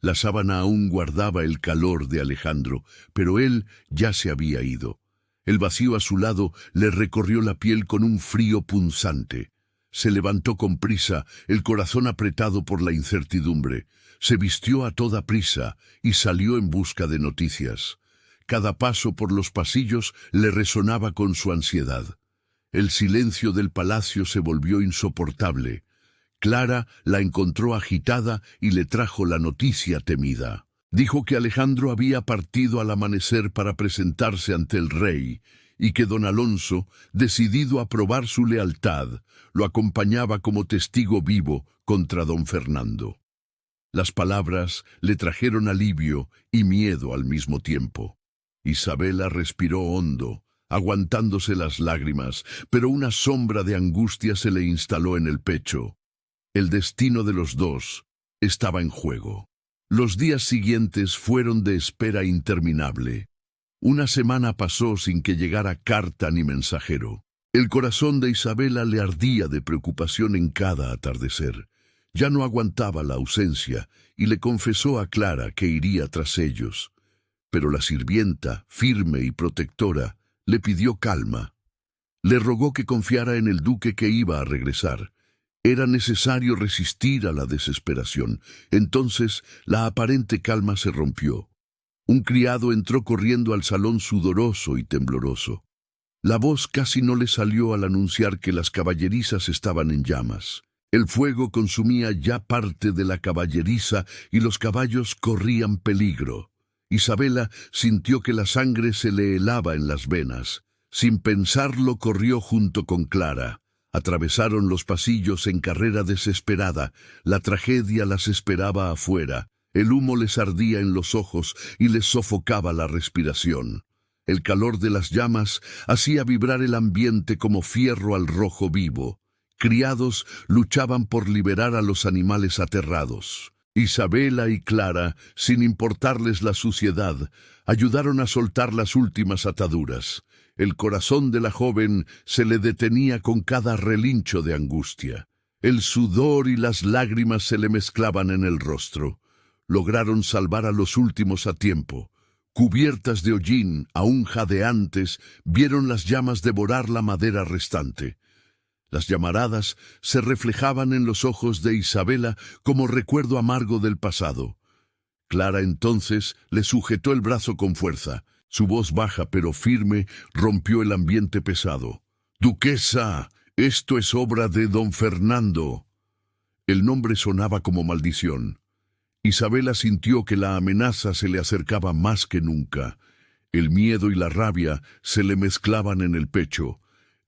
La sábana aún guardaba el calor de Alejandro, pero él ya se había ido. El vacío a su lado le recorrió la piel con un frío punzante. Se levantó con prisa, el corazón apretado por la incertidumbre. Se vistió a toda prisa y salió en busca de noticias. Cada paso por los pasillos le resonaba con su ansiedad. El silencio del palacio se volvió insoportable. Clara la encontró agitada y le trajo la noticia temida. Dijo que Alejandro había partido al amanecer para presentarse ante el rey y que don Alonso, decidido a probar su lealtad, lo acompañaba como testigo vivo contra don Fernando. Las palabras le trajeron alivio y miedo al mismo tiempo. Isabela respiró hondo, aguantándose las lágrimas, pero una sombra de angustia se le instaló en el pecho. El destino de los dos estaba en juego. Los días siguientes fueron de espera interminable. Una semana pasó sin que llegara carta ni mensajero. El corazón de Isabela le ardía de preocupación en cada atardecer. Ya no aguantaba la ausencia y le confesó a Clara que iría tras ellos. Pero la sirvienta, firme y protectora, le pidió calma. Le rogó que confiara en el duque que iba a regresar. Era necesario resistir a la desesperación. Entonces la aparente calma se rompió. Un criado entró corriendo al salón sudoroso y tembloroso. La voz casi no le salió al anunciar que las caballerizas estaban en llamas. El fuego consumía ya parte de la caballeriza y los caballos corrían peligro. Isabela sintió que la sangre se le helaba en las venas. Sin pensarlo corrió junto con Clara. Atravesaron los pasillos en carrera desesperada. La tragedia las esperaba afuera. El humo les ardía en los ojos y les sofocaba la respiración. El calor de las llamas hacía vibrar el ambiente como fierro al rojo vivo. Criados luchaban por liberar a los animales aterrados. Isabela y Clara, sin importarles la suciedad, ayudaron a soltar las últimas ataduras. El corazón de la joven se le detenía con cada relincho de angustia. El sudor y las lágrimas se le mezclaban en el rostro. Lograron salvar a los últimos a tiempo. cubiertas de hollín, aún jadeantes, vieron las llamas devorar la madera restante. Las llamaradas se reflejaban en los ojos de Isabela como recuerdo amargo del pasado. Clara entonces le sujetó el brazo con fuerza. Su voz baja pero firme rompió el ambiente pesado. «Duquesa, esto es obra de don Fernando». El nombre sonaba como maldición. Isabela sintió que la amenaza se le acercaba más que nunca. El miedo y la rabia se le mezclaban en el pecho.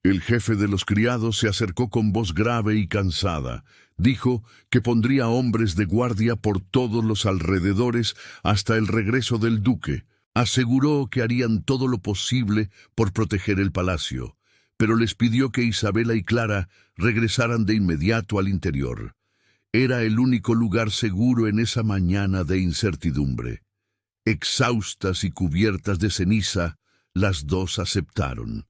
El jefe de los criados se acercó con voz grave y cansada. Dijo que pondría hombres de guardia por todos los alrededores hasta el regreso del duque. Aseguró que harían todo lo posible por proteger el palacio, pero les pidió que Isabela y Clara regresaran de inmediato al interior. Era el único lugar seguro en esa mañana de incertidumbre. Exhaustas y cubiertas de ceniza, las dos aceptaron.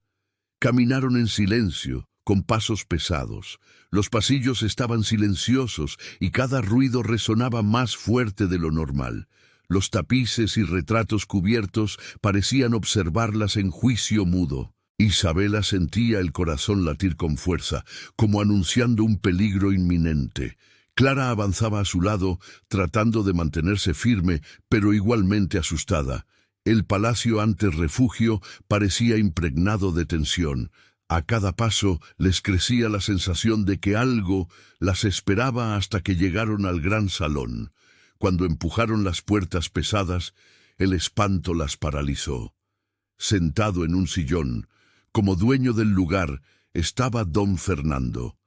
Caminaron en silencio, con pasos pesados. Los pasillos estaban silenciosos y cada ruido resonaba más fuerte de lo normal. Los tapices y retratos cubiertos parecían observarlas en juicio mudo. Isabela sentía el corazón latir con fuerza, como anunciando un peligro inminente. Clara avanzaba a su lado, tratando de mantenerse firme, pero igualmente asustada. El palacio antes refugio parecía impregnado de tensión. A cada paso les crecía la sensación de que algo las esperaba hasta que llegaron al gran salón. Cuando empujaron las puertas pesadas, el espanto las paralizó. Sentado en un sillón, como dueño del lugar, estaba don Fernando.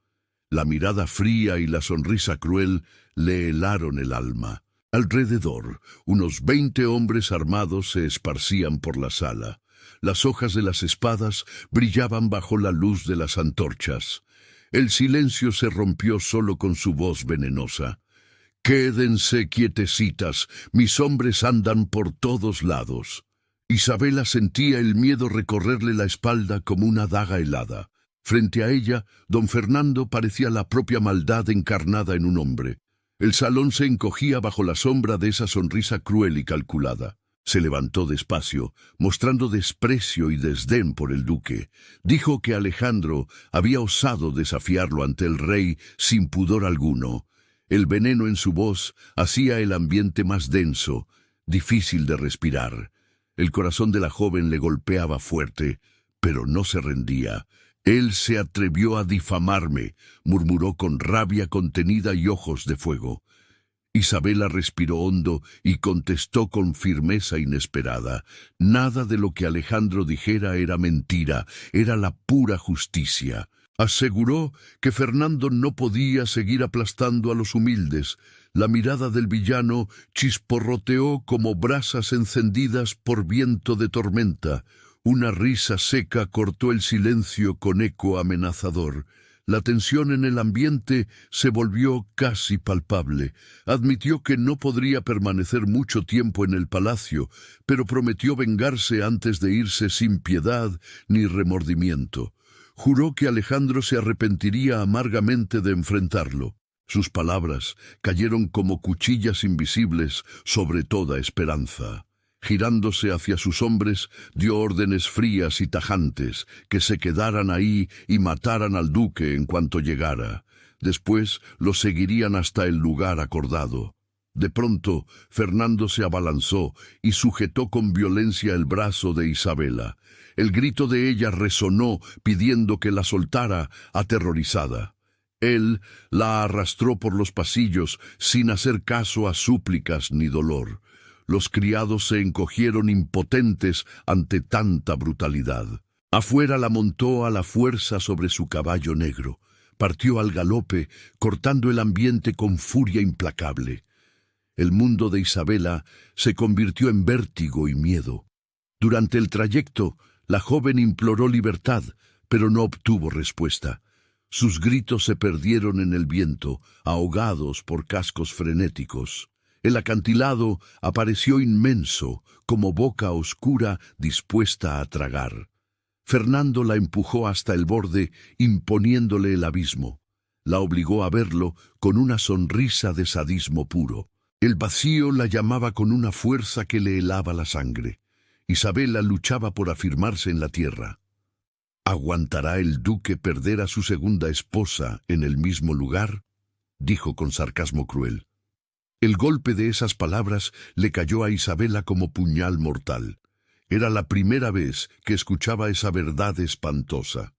La mirada fría y la sonrisa cruel le helaron el alma. Alrededor, unos 20 hombres armados se esparcían por la sala. Las hojas de las espadas brillaban bajo la luz de las antorchas. El silencio se rompió solo con su voz venenosa. «Quédense quietecitas, mis hombres andan por todos lados». Isabela sentía el miedo recorrerle la espalda como una daga helada. Frente a ella, don Fernando parecía la propia maldad encarnada en un hombre. El salón se encogía bajo la sombra de esa sonrisa cruel y calculada. Se levantó despacio, mostrando desprecio y desdén por el duque. Dijo que Alejandro había osado desafiarlo ante el rey sin pudor alguno. El veneno en su voz hacía el ambiente más denso, difícil de respirar. El corazón de la joven le golpeaba fuerte, pero no se rendía. «Él se atrevió a difamarme», murmuró con rabia contenida y ojos de fuego. Isabela respiró hondo y contestó con firmeza inesperada. Nada de lo que Alejandro dijera era mentira, era la pura justicia. Aseguró que Fernando no podía seguir aplastando a los humildes. La mirada del villano chisporroteó como brasas encendidas por viento de tormenta. Una risa seca cortó el silencio con eco amenazador. La tensión en el ambiente se volvió casi palpable. Admitió que no podría permanecer mucho tiempo en el palacio, pero prometió vengarse antes de irse sin piedad ni remordimiento. Juró que Alejandro se arrepentiría amargamente de enfrentarlo. Sus palabras cayeron como cuchillas invisibles sobre toda esperanza. Girándose hacia sus hombres, dio órdenes frías y tajantes, que se quedaran ahí y mataran al duque en cuanto llegara. Después lo seguirían hasta el lugar acordado. De pronto, Fernando se abalanzó y sujetó con violencia el brazo de Isabela. El grito de ella resonó, pidiendo que la soltara, aterrorizada. Él la arrastró por los pasillos, sin hacer caso a súplicas ni dolor. Los criados se encogieron impotentes ante tanta brutalidad. Afuera la montó a la fuerza sobre su caballo negro. Partió al galope, cortando el ambiente con furia implacable. El mundo de Isabela se convirtió en vértigo y miedo. Durante el trayecto, la joven imploró libertad, pero no obtuvo respuesta. Sus gritos se perdieron en el viento, ahogados por cascos frenéticos. El acantilado apareció inmenso, como boca oscura dispuesta a tragar. Fernando la empujó hasta el borde, imponiéndole el abismo. La obligó a verlo con una sonrisa de sadismo puro. El vacío la llamaba con una fuerza que le helaba la sangre. Isabela luchaba por afirmarse en la tierra. ¿Aguantará el duque perder a su segunda esposa en el mismo lugar?, dijo con sarcasmo cruel. El golpe de esas palabras le cayó a Isabela como puñal mortal. Era la primera vez que escuchaba esa verdad espantosa.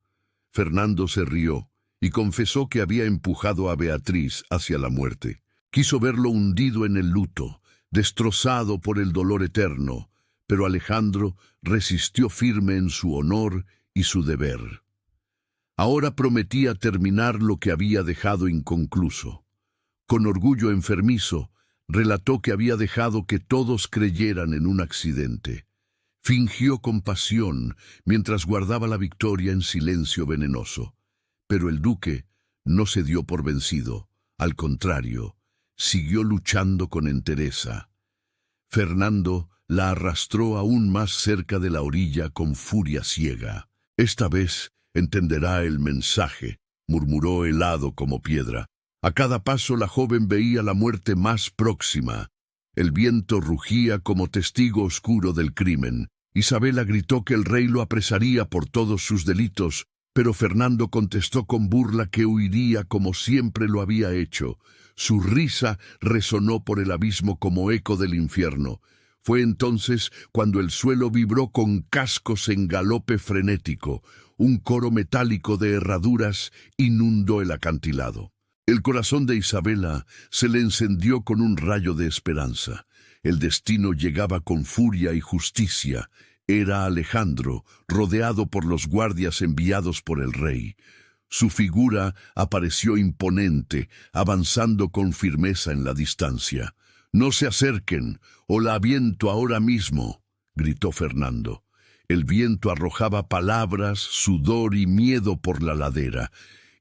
Fernando se rió y confesó que había empujado a Beatriz hacia la muerte. Quiso verlo hundido en el luto, destrozado por el dolor eterno, pero Alejandro resistió firme en su honor y su deber. Ahora prometía terminar lo que había dejado inconcluso. Con orgullo enfermizo, relató que había dejado que todos creyeran en un accidente. Fingió compasión mientras guardaba la victoria en silencio venenoso. Pero el duque no se dio por vencido. Al contrario, siguió luchando con entereza. Fernando la arrastró aún más cerca de la orilla con furia ciega. «Esta vez entenderá el mensaje», murmuró helado como piedra. A cada paso la joven veía la muerte más próxima. El viento rugía como testigo oscuro del crimen. Isabela gritó que el rey lo apresaría por todos sus delitos, pero Fernando contestó con burla que huiría como siempre lo había hecho. Su risa resonó por el abismo como eco del infierno. Fue entonces cuando el suelo vibró con cascos en galope frenético. Un coro metálico de herraduras inundó el acantilado. El corazón de Isabela se le encendió con un rayo de esperanza. El destino llegaba con furia y justicia. Era Alejandro, rodeado por los guardias enviados por el rey. Su figura apareció imponente, avanzando con firmeza en la distancia. «No se acerquen, o la aviento ahora mismo», gritó Fernando. El viento arrojaba palabras, sudor y miedo por la ladera.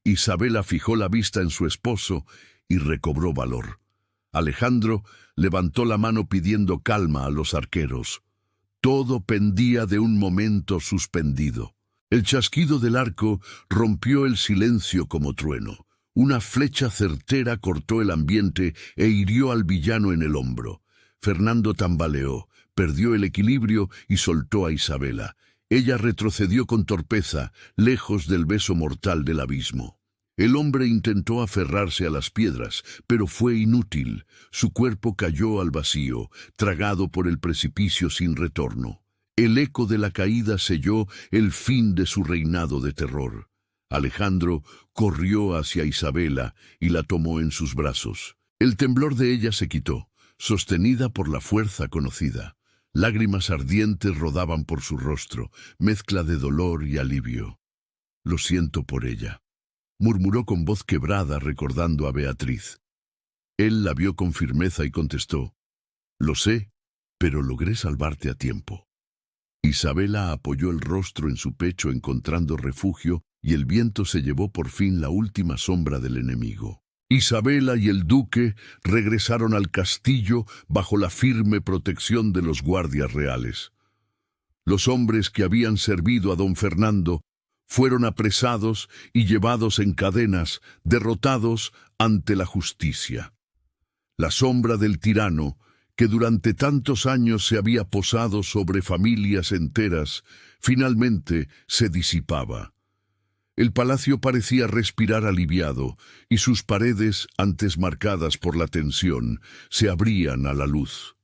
Isabela fijó la vista en su esposo y recobró valor. Alejandro levantó la mano pidiendo calma a los arqueros. Todo pendía de un momento suspendido. El chasquido del arco rompió el silencio como trueno. Una flecha certera cortó el ambiente e hirió al villano en el hombro. Fernando tambaleó, perdió el equilibrio y soltó a Isabela. Ella retrocedió con torpeza, lejos del beso mortal del abismo. El hombre intentó aferrarse a las piedras, pero fue inútil. Su cuerpo cayó al vacío, tragado por el precipicio sin retorno. El eco de la caída selló el fin de su reinado de terror. Alejandro corrió hacia Isabela y la tomó en sus brazos. El temblor de ella se quitó, sostenida por la fuerza conocida. Lágrimas ardientes rodaban por su rostro, mezcla de dolor y alivio. «Lo siento por ella», murmuró con voz quebrada recordando a Beatriz. Él la vio con firmeza y contestó: «Lo sé, pero logré salvarte a tiempo». Isabela apoyó el rostro en su pecho encontrando refugio y el viento se llevó por fin la última sombra del enemigo. Isabela y el duque regresaron al castillo bajo la firme protección de los guardias reales. Los hombres que habían servido a don Fernando fueron apresados y llevados en cadenas, derrotados ante la justicia. La sombra del tirano, que durante tantos años se había posado sobre familias enteras, finalmente se disipaba. El palacio parecía respirar aliviado, y sus paredes, antes marcadas por la tensión, se abrían a la luz.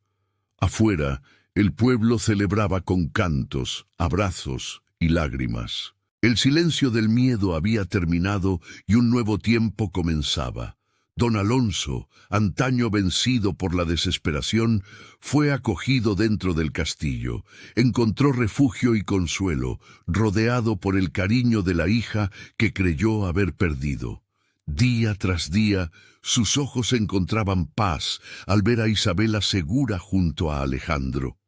Afuera, el pueblo celebraba con cantos, abrazos y lágrimas. El silencio del miedo había terminado y un nuevo tiempo comenzaba. Don Alonso, antaño vencido por la desesperación, fue acogido dentro del castillo. Encontró refugio y consuelo, rodeado por el cariño de la hija que creyó haber perdido. Día tras día, sus ojos encontraban paz al ver a Isabela segura junto a Alejandro.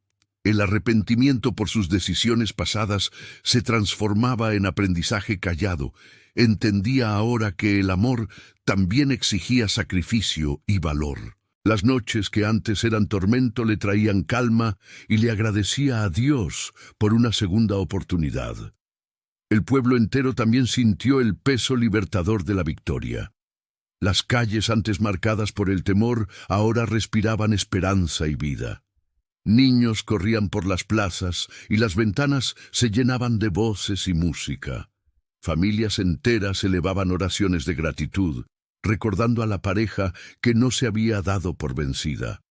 El arrepentimiento por sus decisiones pasadas se transformaba en aprendizaje callado. Entendía ahora que el amor también exigía sacrificio y valor. Las noches que antes eran tormento le traían calma y le agradecía a Dios por una segunda oportunidad. El pueblo entero también sintió el peso libertador de la victoria. Las calles antes marcadas por el temor ahora respiraban esperanza y vida. Niños corrían por las plazas y las ventanas se llenaban de voces y música. Familias enteras elevaban oraciones de gratitud, recordando a la pareja que no se había dado por vencida.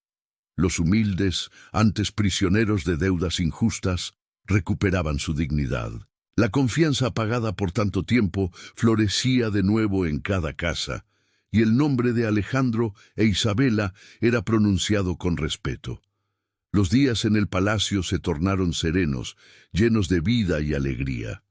Los humildes, antes prisioneros de deudas injustas, recuperaban su dignidad. La confianza apagada por tanto tiempo florecía de nuevo en cada casa, y el nombre de Alejandro e Isabela era pronunciado con respeto. Los días en el palacio se tornaron serenos, llenos de vida y alegría.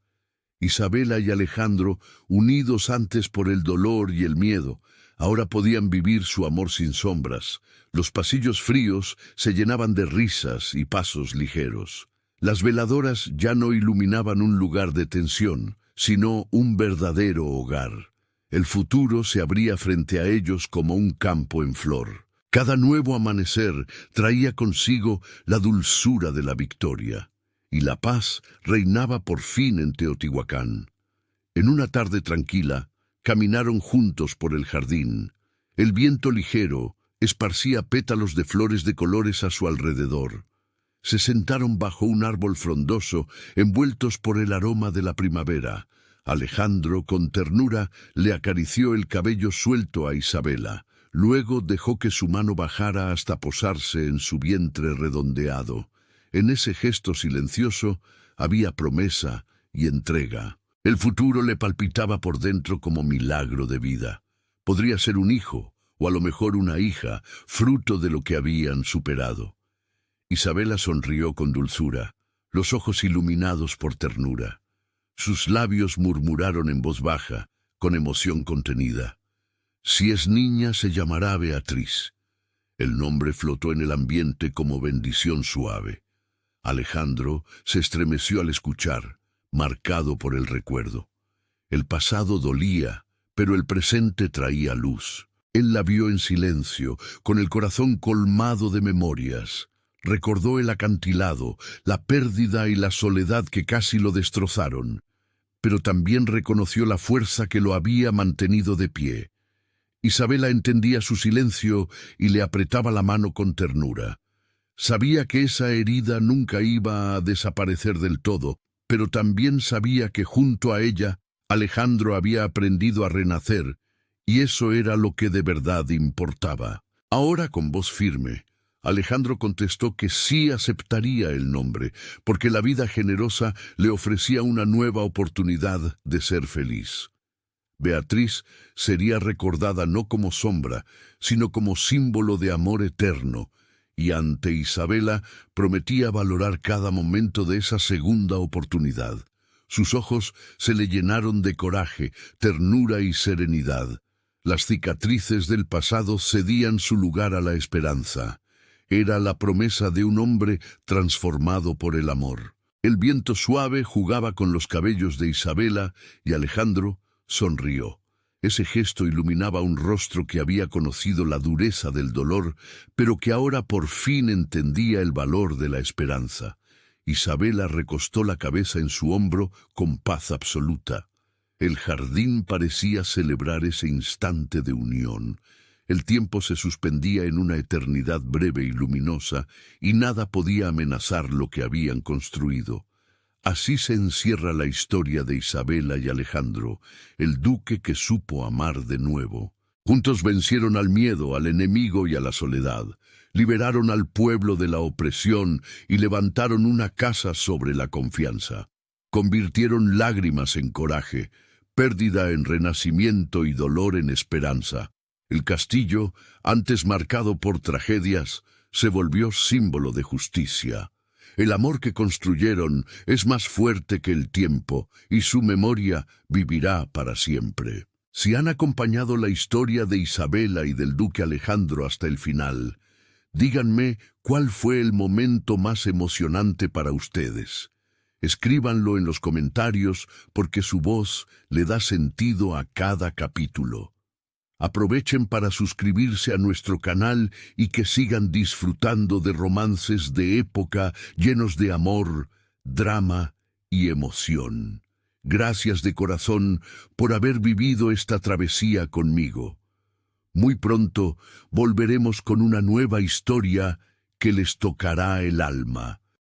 Isabela y Alejandro, unidos antes por el dolor y el miedo, ahora podían vivir su amor sin sombras. Los pasillos fríos se llenaban de risas y pasos ligeros. Las veladoras ya no iluminaban un lugar de tensión, sino un verdadero hogar. El futuro se abría frente a ellos como un campo en flor. Cada nuevo amanecer traía consigo la dulzura de la victoria, y la paz reinaba por fin en Teotihuacán. En una tarde tranquila, caminaron juntos por el jardín. El viento ligero esparcía pétalos de flores de colores a su alrededor. Se sentaron bajo un árbol frondoso, envueltos por el aroma de la primavera. Alejandro, con ternura, le acarició el cabello suelto a Isabela. Luego dejó que su mano bajara hasta posarse en su vientre redondeado. En ese gesto silencioso había promesa y entrega. El futuro le palpitaba por dentro como milagro de vida. Podría ser un hijo, o a lo mejor una hija, fruto de lo que habían superado. Isabela sonrió con dulzura, los ojos iluminados por ternura. Sus labios murmuraron en voz baja, con emoción contenida. Si es niña, se llamará Beatriz. El nombre flotó en el ambiente como bendición suave. Alejandro se estremeció al escuchar, marcado por el recuerdo. El pasado dolía, pero el presente traía luz. Él la vio en silencio, con el corazón colmado de memorias. Recordó el acantilado, la pérdida y la soledad que casi lo destrozaron, pero también reconoció la fuerza que lo había mantenido de pie. Isabela entendía su silencio y le apretaba la mano con ternura. Sabía que esa herida nunca iba a desaparecer del todo, pero también sabía que junto a ella, Alejandro había aprendido a renacer, y eso era lo que de verdad importaba. Ahora, con voz firme, Alejandro contestó que sí aceptaría el nombre, porque la vida generosa le ofrecía una nueva oportunidad de ser feliz. Beatriz sería recordada no como sombra, sino como símbolo de amor eterno, y ante Isabela prometía valorar cada momento de esa segunda oportunidad. Sus ojos se le llenaron de coraje, ternura y serenidad. Las cicatrices del pasado cedían su lugar a la esperanza. Era la promesa de un hombre transformado por el amor. El viento suave jugaba con los cabellos de Isabela y Alejandro sonrió. Ese gesto iluminaba un rostro que había conocido la dureza del dolor, pero que ahora por fin entendía el valor de la esperanza. Isabela recostó la cabeza en su hombro con paz absoluta. El jardín parecía celebrar ese instante de unión. El tiempo se suspendía en una eternidad breve y luminosa, y nada podía amenazar lo que habían construido. Así se encierra la historia de Isabela y Alejandro, el duque que supo amar de nuevo. Juntos vencieron al miedo, al enemigo y a la soledad. Liberaron al pueblo de la opresión y levantaron una casa sobre la confianza. Convirtieron lágrimas en coraje, pérdida en renacimiento y dolor en esperanza. El castillo, antes marcado por tragedias, se volvió símbolo de justicia. El amor que construyeron es más fuerte que el tiempo, y su memoria vivirá para siempre. Si han acompañado la historia de Isabela y del duque Alejandro hasta el final, díganme cuál fue el momento más emocionante para ustedes. Escríbanlo en los comentarios porque su voz le da sentido a cada capítulo. Aprovechen para suscribirse a nuestro canal y que sigan disfrutando de romances de época llenos de amor, drama y emoción. Gracias de corazón por haber vivido esta travesía conmigo. Muy pronto volveremos con una nueva historia que les tocará el alma.